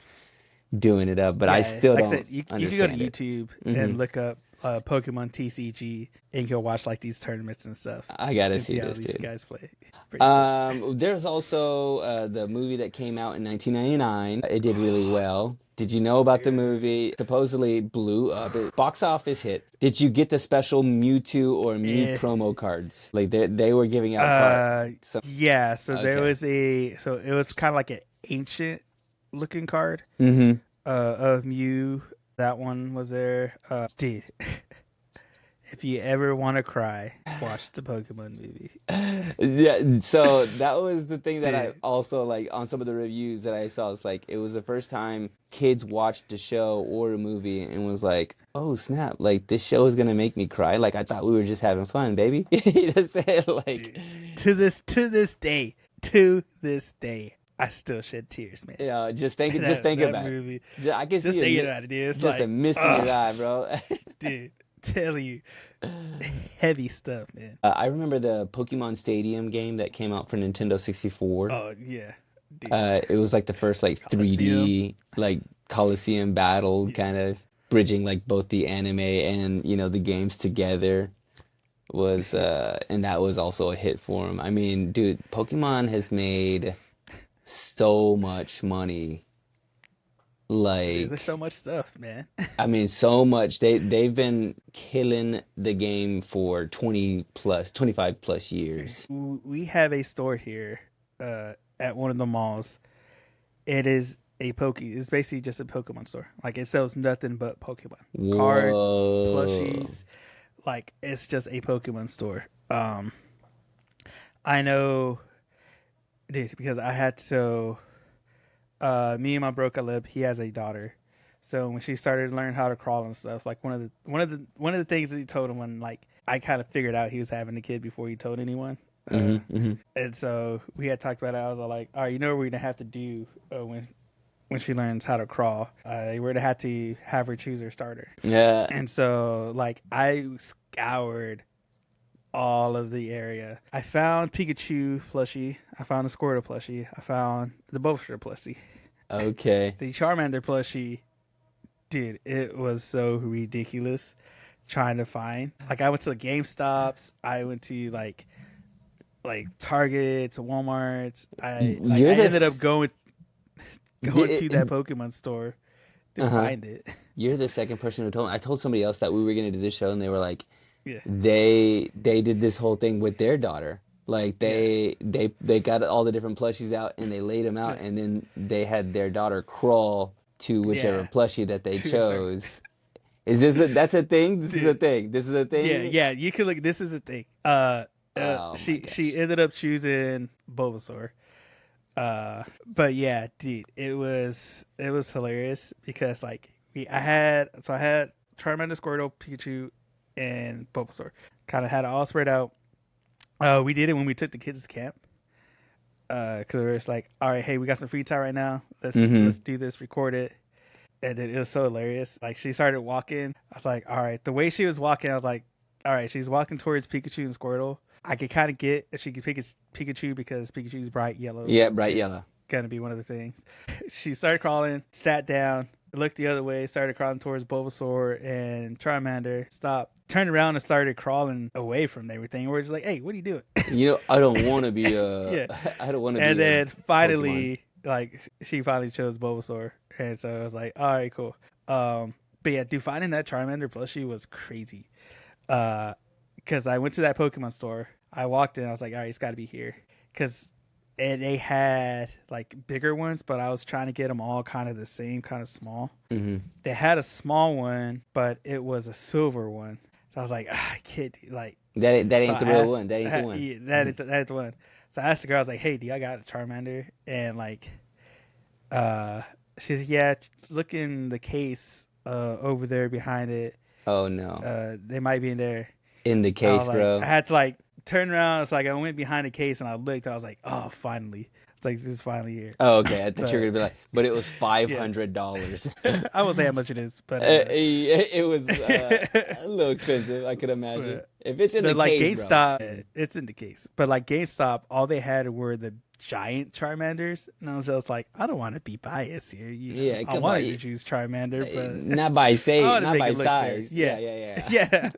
doing it up, but I Yeah, still like I don't said, you can go to understand it. YouTube Hmm. and look up Pokemon TCG, and you can watch like these tournaments and stuff, I gotta and see see how this, these dude. guys play. Pretty cool. There's also the movie that came out in 1999. It did really well. Did you know about the Dude. movie? Supposedly blew up. Box office hit. Did you get the special Mewtwo or Mew Eh, promo cards? Like they were giving out cards. So, yeah. So there okay. was so it was kind of like an ancient looking card Mm-hmm. of Mew. That one was there. Dude, if you ever want to cry, watch the Pokemon movie. Yeah, so that was the thing that I Dude, also like on some of the reviews that I saw. It's like it was the first time kids watched a show or a movie and was like, "Oh snap! Like this show is gonna make me cry." Like I thought we were just having fun, baby. You just said like, dude. To this day, I still shed tears, man. just that think that about it. movie, I can just see thinking about it, dude, it's just a like, mist in your eye, bro. dude, tell you, heavy stuff, man. I remember the Pokemon Stadium game that came out for Nintendo 64. Oh yeah, dude, It was like the first like Coliseum, 3D like Coliseum battle yeah, kind of bridging like both the anime and the games together was and that was also a hit for him. I mean, dude, Pokemon has made so much money. there's so Like, much stuff, man. I mean, so much. They've been killing the game for 20 plus, 25 plus years. We have a store here at one of the malls. It is it's basically just a Pokemon store. Like it sells nothing but Pokemon cards, Whoa. plushies. Like it's just a Pokemon store. I know, dude, because I had to. Me and my bro Caleb, he has a daughter. So when she started to learn how to crawl and stuff, like one of the things that he told him when like I kind of figured out he was having a kid before he told anyone. Hmm. Hmm. And so we had talked about it. I was like, all right, you know what we're gonna have to do when she learns how to crawl. We're gonna have to have her choose her starter. Yeah. And so like I scoured all of the area. I found Pikachu plushie. I found a Squirtle plushie. I found the Bulbasaur plushie. Okay. The Charmander plushie, dude, it was so ridiculous trying to find. Like I went to GameStops. I went to like Targets, Walmarts. I You're ended up this. going to that Pokemon store to Uh-huh. find it. You're the second person who told me. I told somebody else that we were gonna do this show, and they were like, Yeah, they did this whole thing with their daughter. Like yeah, they got all the different plushies out, and they laid them out, yeah, and then they had their daughter crawl to whichever yeah. plushie that they To a certain, chose. Is this that's a thing? This is a dude. thing. This is a Yeah, thing. yeah. You could look. This is a thing. Oh my She gosh. ended up choosing Bulbasaur. But yeah, dude, it was hilarious because like I had Charmander, Squirtle, Pikachu, and Bulbasaur. Kind of had it all spread out. We did it when we took the kids to camp. Because we were just like, all right, hey, we got some free time right now. Let's Mm-hmm. do this, record it. And it was so hilarious. Like she started walking. I was like, all right. The way she was walking, I was like, all right. She's walking towards Pikachu and Squirtle. I could kind of get if she could pick Pikachu because Pikachu's bright yellow. Yeah, bright It's yellow. gonna be one of the things. She started crawling, sat down, looked the other way, started crawling towards Bulbasaur and Charmander. Stopped, turned around, and started crawling away from everything. We're just like, hey, what are you doing? I don't want to be a Yeah. I don't want to And be a then Pokemon. finally, like she finally chose Bulbasaur, and so I was like, all right, cool. But yeah, dude, finding that Charmander plushie was crazy. Because I went to that Pokemon store. I walked in. I was like, all right, it's got to be here. Because they had like bigger ones, but I was trying to get them all kind of the same, kind of small. Hmm. They had a small one, but it was a silver one. So I was like, I can't like. That So ain't I the real asked, one. That ain't the one. yeah, Hmm. that is the one. So I asked the girl, I was like, hey, do I got a Charmander? And like, uh, she said, yeah, look in the case over there behind it. Oh no. They might be in there. In the I was case, like, I bro. had to like turn around. It's like I went behind the case and I looked. I was like, oh, finally. It's like this is finally here. Oh, okay. I thought you were But gonna be like, but it was five yeah, hundred dollars. I won't say how much it is, but It was a little expensive, I could imagine. but If it's in the but like case, bro. GameStop, it's in the case. But like GameStop, all they had were the giant Charmanders, and I was just like, I don't want to be biased here. Yeah, I come on. wanted to choose Charmander, but Not by I say, want to not make by it look fair. size. Yeah, Yeah, yeah, yeah.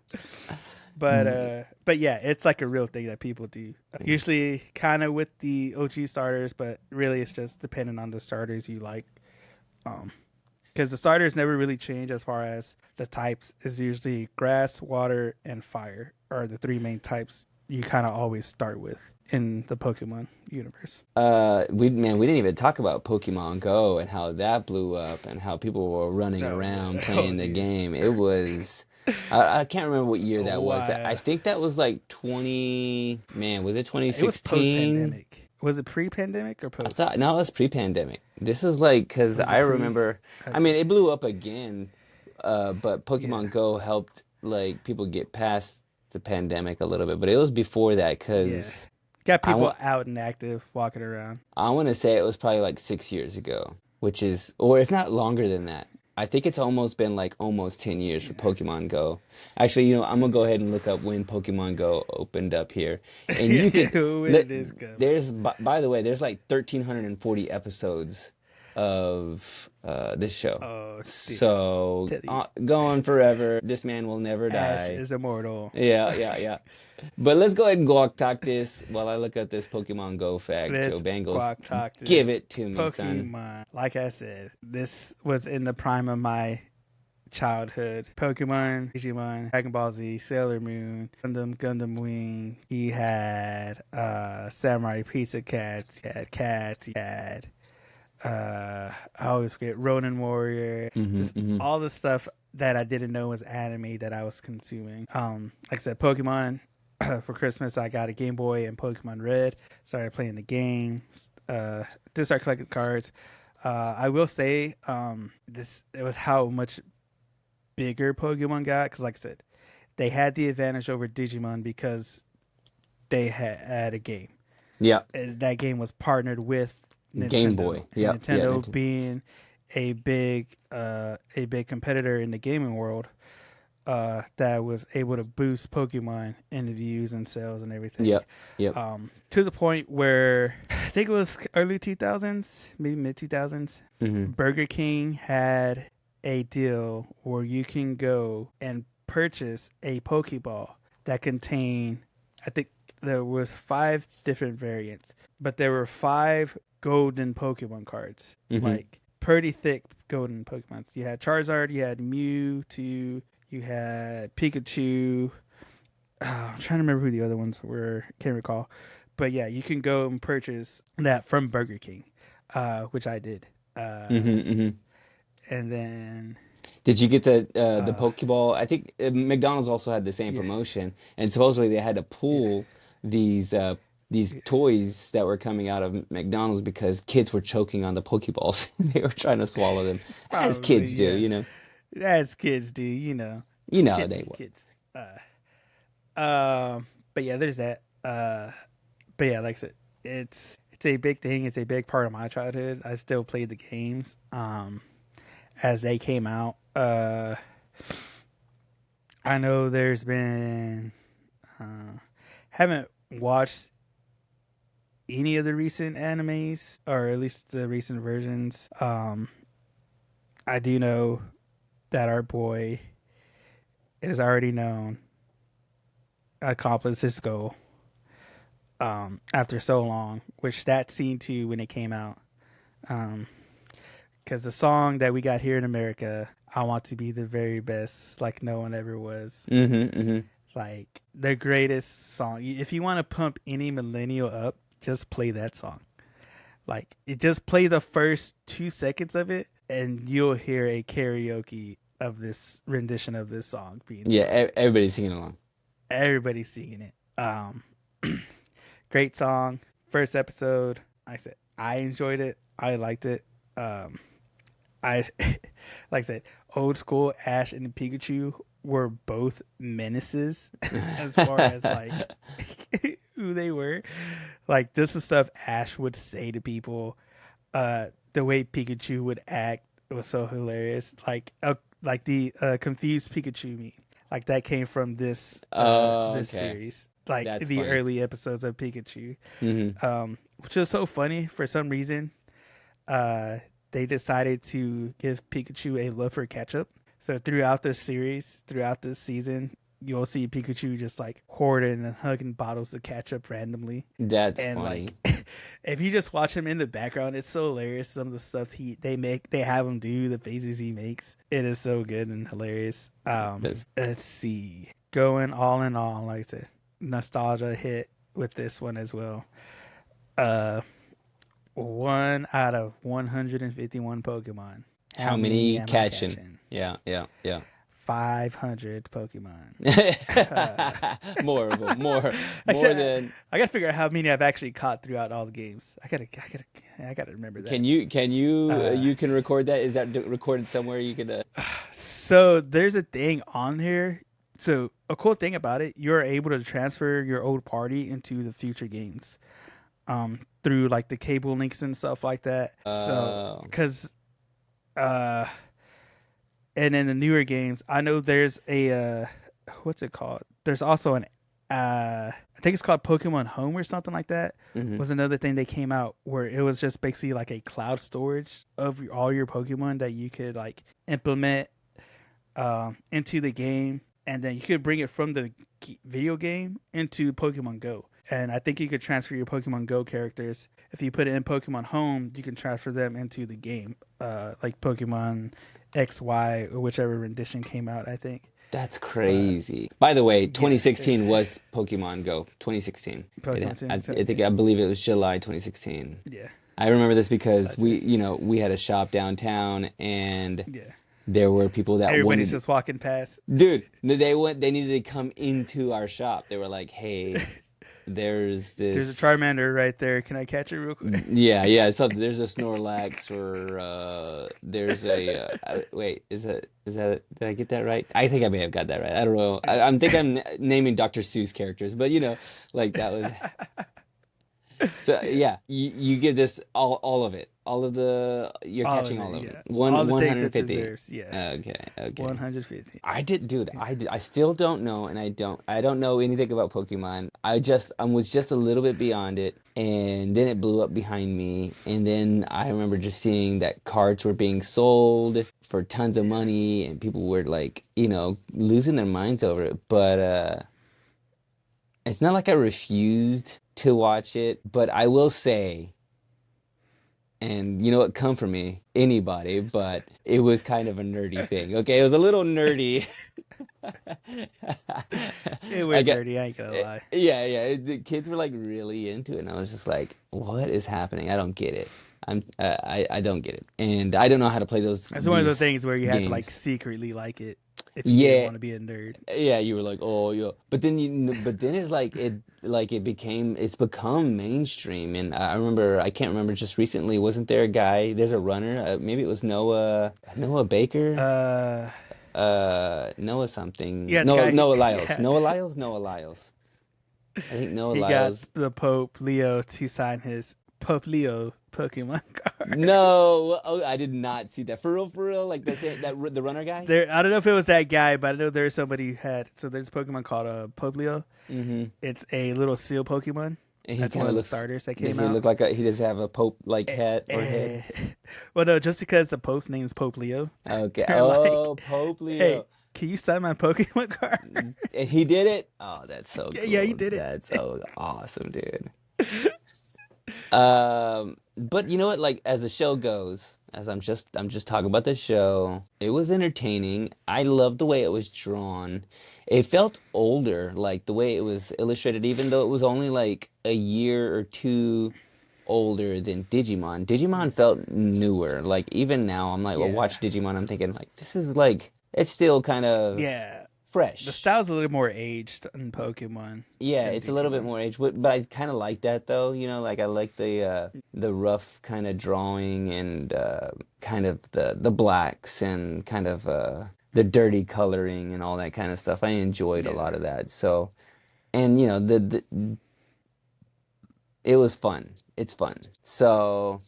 yeah. But yeah, it's like a real thing that people do. Usually, kind of with the OG starters, but really, it's just depending on the starters you like. Um, because the starters never really change as far as the types. Is usually grass, water, and fire are the three main types you kind of always start with in the Pokemon universe. We didn't even talk about Pokemon Go and how that blew up and how people were running Oh around yeah, oh playing the dude, game. It was, I can't remember what year that oh was. I wild. think that was like 20, man, was it It was post 2016? pandemic. Was it pre pandemic or I thought, post? no, it was pre-pandemic. This is like, because Was I it pre? remember, I mean, Okay. it blew up again, but Yeah. Pokemon Go helped like people get past the pandemic a little bit, but it was before that Yeah. because Got I people want out and active, walking around. I want to say it was probably like 6 years ago, which is, or if not longer than that. I think it's almost been like almost 10 years for Yeah. Pokemon Go. Actually, I'm gonna go ahead and look up when Pokemon Go opened up here. And you Yeah. can When let it is go. there's by the way, there's like 1,340 episodes of this show. Oh, dude. So Tell you, going forever. This man will never Ash die. is immortal. Yeah, yeah, yeah. But let's go ahead and go talk this while I look up this Pokemon Go fact. Joe Let's Bangles, guac talk give this it to me, son. Pokemon. Like I said, this was in the prime of my childhood. Pokemon, Digimon, Dragon Ball Z, Sailor Moon, Gundam Wing. He had Samurai Pizza Cats. He had Cats. He had I always forget Ronin Warrior. Hmm, Just hmm. all the stuff that I didn't know was anime that I was consuming. Like I said, Pokemon. For Christmas, I got a Game Boy and Pokemon Red. Started playing the game. Did start collecting cards. I will say, this it was how much bigger Pokemon got because, like I said, they had the advantage over Digimon because they had a game. Yeah, And that game was partnered with Game Boy. Nintendo, and Yep, yeah, Nintendo being a big competitor in the gaming world, that was able to boost Pokemon in views and sales and everything. yep, yep. To the point where I think it was early 2000s, maybe mid 2000s, Hmm. Burger King had a deal where you can go and purchase a Pokeball that contained, I think there was five different variants, but there were five golden Pokemon cards, Hmm. like pretty thick golden Pokemon. You had Charizard, you had Mewtwo, you had Pikachu. I'm trying to remember who the other ones were. Can't recall. But yeah, you can go and purchase that from Burger King, which I did. Hmm. Uh, Hmm. and then, Did you get the uh, Pokeball? I think McDonald's also had the same yeah, promotion, and supposedly they had to yeah, pull these yeah. toys that were coming out of McDonald's because kids were choking on the Pokeballs. They were trying to swallow them, as Probably, kids do, yeah. you know. As kids do, you know. You know Kids they being were. kids. But yeah, there's that. But yeah, like I said, it's a big thing. It's a big part of my childhood. I still played the games as they came out. I know there's been haven't watched any of the recent animes or at least the recent versions. I do know that our boy, it is already known, accomplished his goal after so long, which that scene too when it came out. Um, because the song that we got here in America, I want to be the very best, like no one ever was. Hmm, hmm. Like the greatest song. If you want to pump any millennial up, just play that song. Like it just play the first 2 seconds of it, and you'll hear a karaoke of this rendition of this song being sung. Yeah, everybody's singing along. Everybody's singing it. Great song. First episode. Like I said I enjoyed it. I liked it. I Like I said, old school Ash and Pikachu were both menaces as far as like who they were. Like this is stuff Ash would say to people. The way Pikachu would act was so hilarious. Like the confused Pikachu meme. Like that came from Oh, this okay. series. Like That's the funny. early episodes of Pikachu, Hmm. which is so funny for some reason. Uh, they decided to give Pikachu a love for ketchup. So throughout the series, throughout this season, you'll see Pikachu just like hoarding and hugging bottles of ketchup randomly. That's And funny. like, if you just watch him in the background, it's so hilarious. Some of the stuff they have him do, the faces he makes, it is so good and hilarious. That's Let's see, going all in all, like I said, nostalgia hit with this one as well. Uh, 1 out of 151 Pokemon. How how many many am I catching? catching? Yeah, yeah, yeah. 500 Pokemon. More of them, more Actually, than. I gotta figure out how many I've actually caught throughout all the games. I gotta remember that. Uh, You can record that? Is that recorded somewhere you could? so there's a thing on here. So a cool thing about it, you're able to transfer your old party into the future games, through like the cable links and stuff like that. So, Uh, because uh, and in the newer games, I know there's a what's it called? There's also an I think it's called Pokemon Home or something like that. mhm. Was another thing that came out where it was just basically like a cloud storage of all your Pokemon that you could like implement into the game, and then you could bring it from the video game into Pokemon Go. And I think you could transfer your Pokemon Go characters. If you put it in Pokemon Home, you can transfer them into the game, like Pokemon X, Y, or whichever rendition came out. I think. That's Uh, crazy. By the way, yeah, it's 2016 was Pokemon Go. 2016. Pokemon I Center. think I believe it was July 2016. Yeah, I remember this because that's crazy. we had a shop downtown and Yeah, there were people that everybody's wanted, just walking past. dude, they needed to come into our shop. They were like, "Hey, there's There's a this." Charmander right there. Can I catch it real quick? Yeah, yeah. So there's a Snorlax or there's a wait, is that did I get that right? I think I may have got that right. I don't know. I'm think I'm naming Dr. Seuss characters, but like that was so Yeah, yeah. You give this all of it, all of the you're all catching of all it. of them. Yeah, all One the things it 150. deserves. Yeah, Okay, okay. 150. I did, dude. I still don't know, and I don't know anything about Pokemon. I was just a little bit beyond it, and then it blew up behind me, and then I remember just seeing that cards were being sold for tons of Yeah, money, and people were like, losing their minds over it. But it's not like I refused to watch it, but I will say. And you know what, come for me, anybody, but it was kind of a nerdy thing. Okay, it was a little nerdy. it I was get, dirty. I ain't gonna lie. yeah, yeah. The kids were like really into it, and I was just like, "What is happening? I don't get it. I don't get it, and I don't know how to play It's one of the these things where you had to like games." secretly like it if you didn't Yeah, want to be a nerd. yeah. You were like, "Oh, yeah," but then it's become mainstream, and I remember I can't remember just recently. Wasn't there a guy? There's a runner. Maybe it was Noah Baker. Uh, Noah something. yeah, the No, guy. Noah Lyles. Yeah, Noah Lyles. I think Noah he got Lyles. the Pope Leo to sign his Pope Leo Pokemon card. No, oh, I did not see that. For real, like the runner guy. There, I don't know if it was that guy, but I know there's somebody who had. So there's a Pokemon called Pope Leo. Mm-hmm. It's a little seal Pokemon. And he That's kind one of of the looks. starters that Does came he out. look like he does have a pope like Eh, hat or head? eh. Well, no, just because the Pope's name is Pope Leo, Okay. they're Oh, like, Pope "Hey, Leo. can you sign my Pokemon card?" And he did it. Oh, that's so Yeah, yeah, he cool. did it. That's so awesome, dude. But you know what? Like as the show goes, as I'm just talking about the show. It was entertaining. I loved the way it was drawn. It felt older, like the way it was illustrated, even though it was only like a year or two older than Digimon. Digimon felt newer. Like even now, I'm like, well, Yeah, watch Digimon. I'm thinking like, this is like, it's still kind of yeah. The fresh. style's a little more aged in Pokemon Yeah, than it's a little bit Digimon. more age, but I kind of like that though. Like I like the rough kind of drawing and kind of the blacks and kind of the dirty coloring and all that kind of stuff. I enjoyed a Yeah, lot of that. So, and the it was fun. It's fun. So,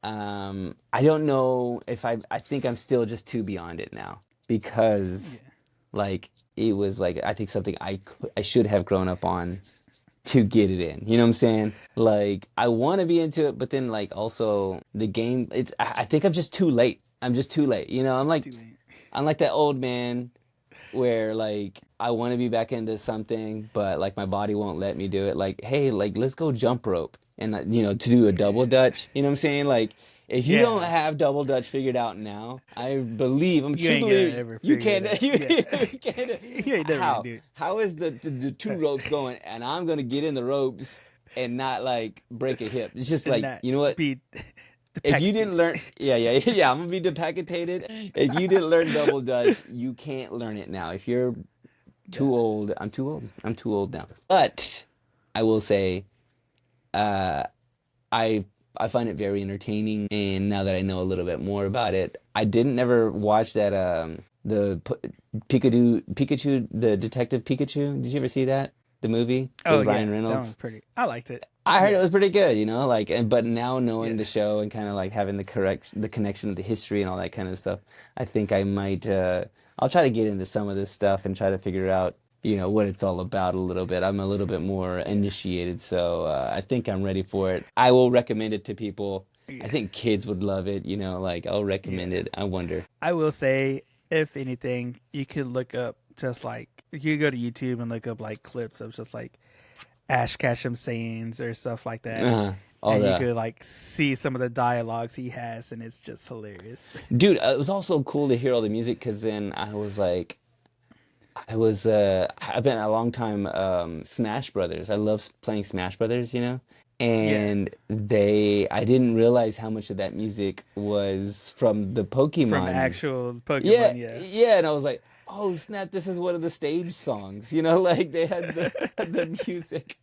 I don't know if I think I'm still just too beyond it now yeah, because like it was like I think something I should have grown up on to get it in. You know what I'm saying? Like I want to be into it, but then like also the game. I think I'm just too late. I'm just too late. too late. I'm like that old man where like I want to be back into something, but like my body won't let me do it. Like, hey, like let's go jump rope and to do a double Yeah, dutch. You know what I'm saying? Like if you don't yeah. have double dutch figured out now, I'm a You true ain't gonna believer. ever You figure it can't, out. you, Yeah, you can't. you ain't never gonna How? do How is the two it. ropes going? And I'm gonna get in the ropes and not like break a hip. It's just And like, not you know what? be If you didn't decapitated. learn, yeah, yeah, yeah, I'm gonna be decapitated. If you didn't learn double dutch, you can't learn it now. If you're too Nah. old, I'm too old. I'm too old now. But I will say, uh, I I find it very entertaining, and now that I know a little bit more about it, I didn't never watch that Pikachu, the Detective Pikachu. Did you ever see that? The movie Oh with Ryan yeah, that Reynolds? one's pretty. I liked it. I heard it Yeah, was pretty good, like, but now knowing yeah, the show and kind of like having the connection of the history and all that kind of stuff, I think I might, I'll try to get into some of this stuff and try to figure out, what it's all about a little bit. I'm a little bit more yeah, initiated, so I think I'm ready for it. I will recommend it to people. I yeah, think kids would love it, like I'll recommend yeah. it. I wonder. I will say, if anything, you could look up just like you could go to YouTube and look up like clips of just like Ash Ketchum sayings or stuff like that, All and you the could like see some of the dialogues he has, and it's just hilarious. Dude, it was also cool to hear all the music because then I was like, I've been a long time Smash Brothers. I love playing Smash Brothers, Yeah, and I didn't realize how much of that music was from the from Pokemon. actual Yeah, Pokemon. Yeah. yeah, and I was like, oh snap, this is one of the stage songs, like they had the music.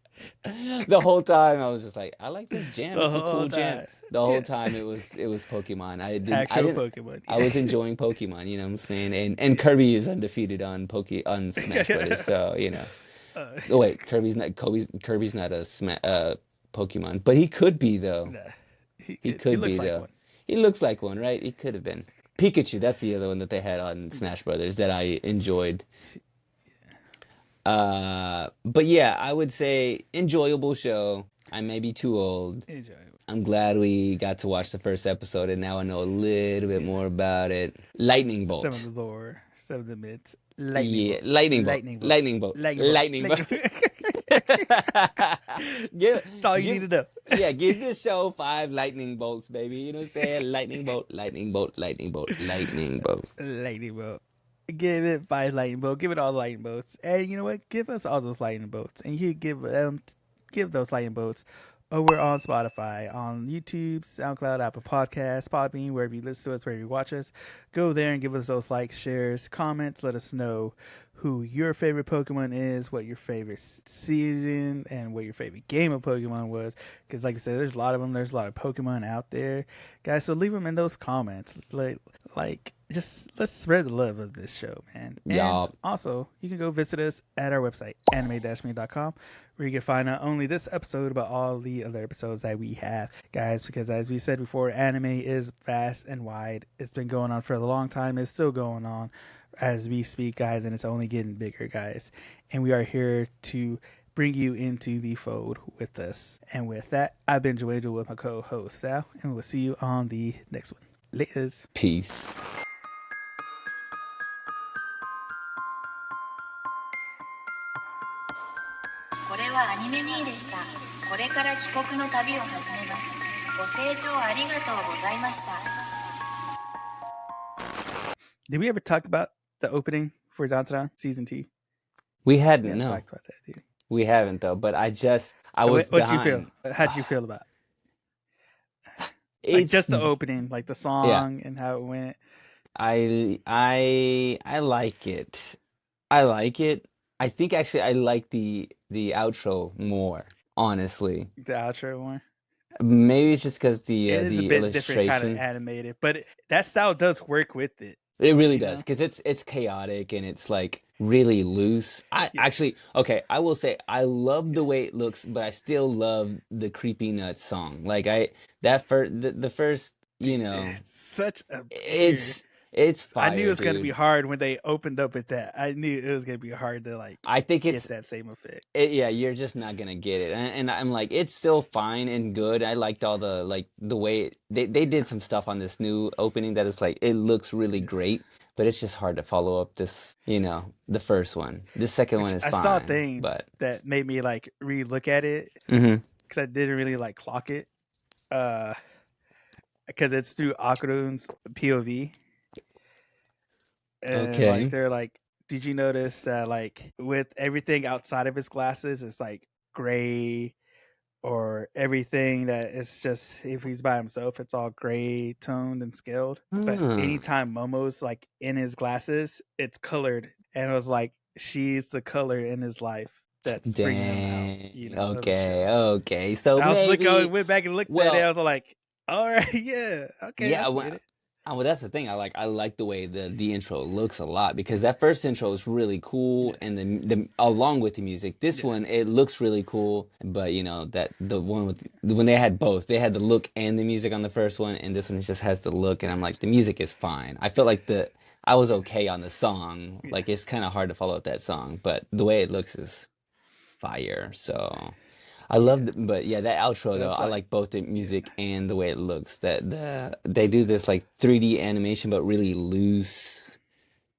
The whole time I was just like, I like this jam. The It's a whole cool jam. time. The whole Yeah. time it was Pokemon. I Actual didn't Pokemon. I was enjoying Pokemon, you know what I'm saying? And Yeah. Kirby is undefeated on Smash Brothers, so uh, Oh wait, Kirby's not a Pokemon, but he could be though. nah. He He could be looks like though. one. He looks like one, right? He could have been. Pikachu, that's the other one that they had on Yeah. Smash Brothers that I enjoyed. But yeah, I would say enjoyable show. I may be too old. Enjoy. I'm glad we got to watch the first episode and now I know a little bit Yeah. more about it. Lightning Some of bolt. the lore, some of the myths. Lightning Yeah, bolt. lightning bolt. Lightning bolt. Lightning bolt. Lightning bolt. Lightning bolt. Lightning bolt. give That's all you need give to know. yeah, give this show 5 lightning bolts, baby. You know what I'm saying? Lightning bolt, lightning bolt, lightning bolt, lightning bolt. Lightning bolt. Give it 5 lightning bolts. Give it all the lightning bolts. And you know what? Give us all those lightning bolts. And you give those lightning bolts over on Spotify, on YouTube, SoundCloud, Apple Podcasts, Podbean, wherever you listen to us, wherever you watch us. Go there and give us those likes, shares, comments. Let us know who your favorite Pokemon is, what your favorite season, and what your favorite game of Pokemon was. Because, like I said, there's a lot of them. There's a lot of Pokemon out there, guys. So leave them in those comments. Just let's spread the love of this show, man. And Y'all, also, you can go visit us at our website, anime-me.com, where you can find not only this episode, but all the other episodes that we have, guys. Because as we said before, anime is vast and wide. It's been going on for a long time. It's still going on as we speak, guys, and it's only getting bigger, guys. And we are here to bring you into the fold with us. And with that, I've been Joe Angel with my co-host Sal, and we'll see you on the next one. Laters. peace. これはアニメミーでした。これから帰国の旅を始めます。ご清聴ありがとうございました。Did we ever talk about the opening for Dantaran season 2? We We hadn't, haven't no. talked about that, dude. We haven't though, but I was What'd you feel? behind. How'd you feel about it? Like It's just the opening, like the yeah. song and how it went. I like it. I like it. I think actually I like the outro more, honestly. The outro one. Maybe it's just because It is a the bit different, kind of illustration. animated, but that style does work with it. It really You does know? because it's chaotic and it's like really loose. I Yeah, actually okay, I will say I love yeah. the way it looks, but I still love the Creepy Nuts song. Like I that first the first, you Dude, know, it's such a banger. it's I knew it fire, was gonna be dude. hard when they opened up with that. I knew it was gonna be hard to like I think get it's that same effect. yeah, you're just not gonna get it. And I'm like, it's still fine and good. I liked all the like the way they did some stuff on this new opening that is like it looks really Yeah. great, but it's just hard to follow up this, the first one. The second one Which is I saw a fine, thing but that made me like re-look at it hmm because I didn't really like clock it. Uh, because it's through Akurun's POV, and like okay. they're like, did you notice that like with everything outside of his glasses, it's like gray, or everything that it's just if he's by himself, it's all gray toned and scaled. But Hmm. anytime Momo's like in his glasses, it's colored, and it was like she's the color in his life that's bringing him out, Dang. of the Okay, show. okay. So I maybe, went back and looked at it. I well, was like, all right, yeah, okay, yeah, that's with it. well, that's the thing. I like the way the intro looks a lot because that first intro is really cool, Yeah, and the along with the music, this yeah, one it looks really cool. But that the one with when they had both, they had the look and the music on the first one, and this one just has the look, and I'm like the music is fine. I feel like the I was yeah, okay on the song. yeah, Like it's kind of hard to follow up that song, but the way it looks is fire. So. I yeah. love, but yeah, that outro So though. it's I like, like both the yeah, music and the way it looks. That they do this like 3D animation, but really loose,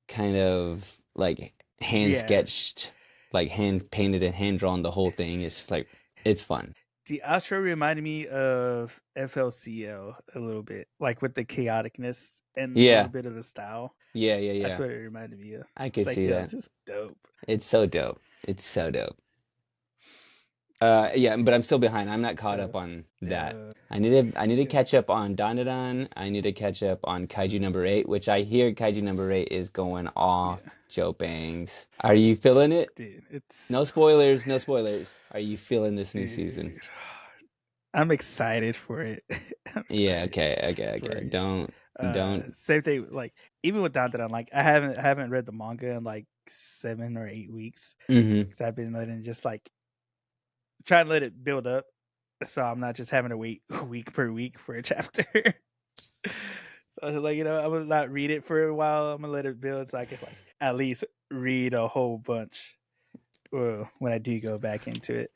kind of like hand yeah. sketched, like hand painted and hand drawn. The whole thing. It's just like it's fun. The outro reminded me of FLCL a little bit, like with the chaoticness and a little Yeah, bit of the style. yeah, yeah, That's yeah. what it reminded me of. I It's could like, see yo, that. this is dope. It's so dope. It's so dope. Yeah, but I'm still behind. I'm not caught So, up on that. uh, I need to yeah, catch up on Dandadan. I need to catch up on Kaiju number 8, which I hear Kaiju number 8 is going off. yeah, Joe Bangs. Are you feeling it? dude, No spoilers, no spoilers. Are you feeling this new season? dude, I'm excited for it. I'm Yeah, excited okay, okay, for okay. it. Don't. Same thing, like even with Dandadan, like I haven't read the manga in like 7 or 8 weeks Hmm. because I've been letting just like trying to let it build up, so I'm not just having to wait week per week for a chapter. So I was like, I'm gonna not read it for a while. I'm gonna let it build so I can like at least read a whole bunch when I do go back into it.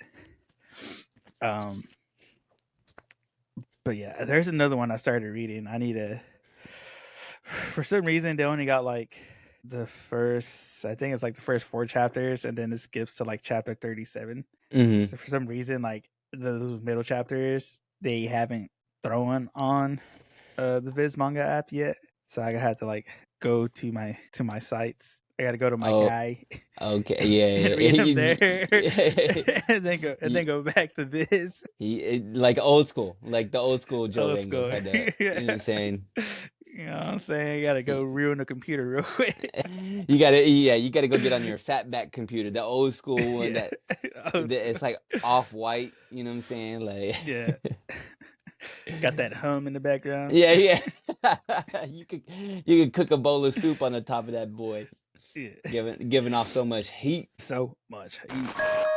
Um, but yeah, there's another one I started reading. I need to. For some reason, they only got like the first. I think it's like the first 4 chapters, and then it skips to like chapter 37. Hmm. So for some reason, like those middle chapters, they haven't thrown on the Viz manga app yet. So I had to like go to my sites. I got to go to my Oh, guy okay. and Yeah, read them yeah. there, and then You, go back to Viz. like old school, like the old school Joe Old Bengals school. had to, you know what I'm saying? You know what I'm saying? You got to go ruin the computer real quick. You gotta go get on your fatback computer, the old school one Yeah. Old that school. it's like off white, you know what I'm saying? Like, Yeah. Got that hum in the background. yeah, yeah. You could cook a bowl of soup on the top of that boy, Yeah. giving off so much heat. So much heat.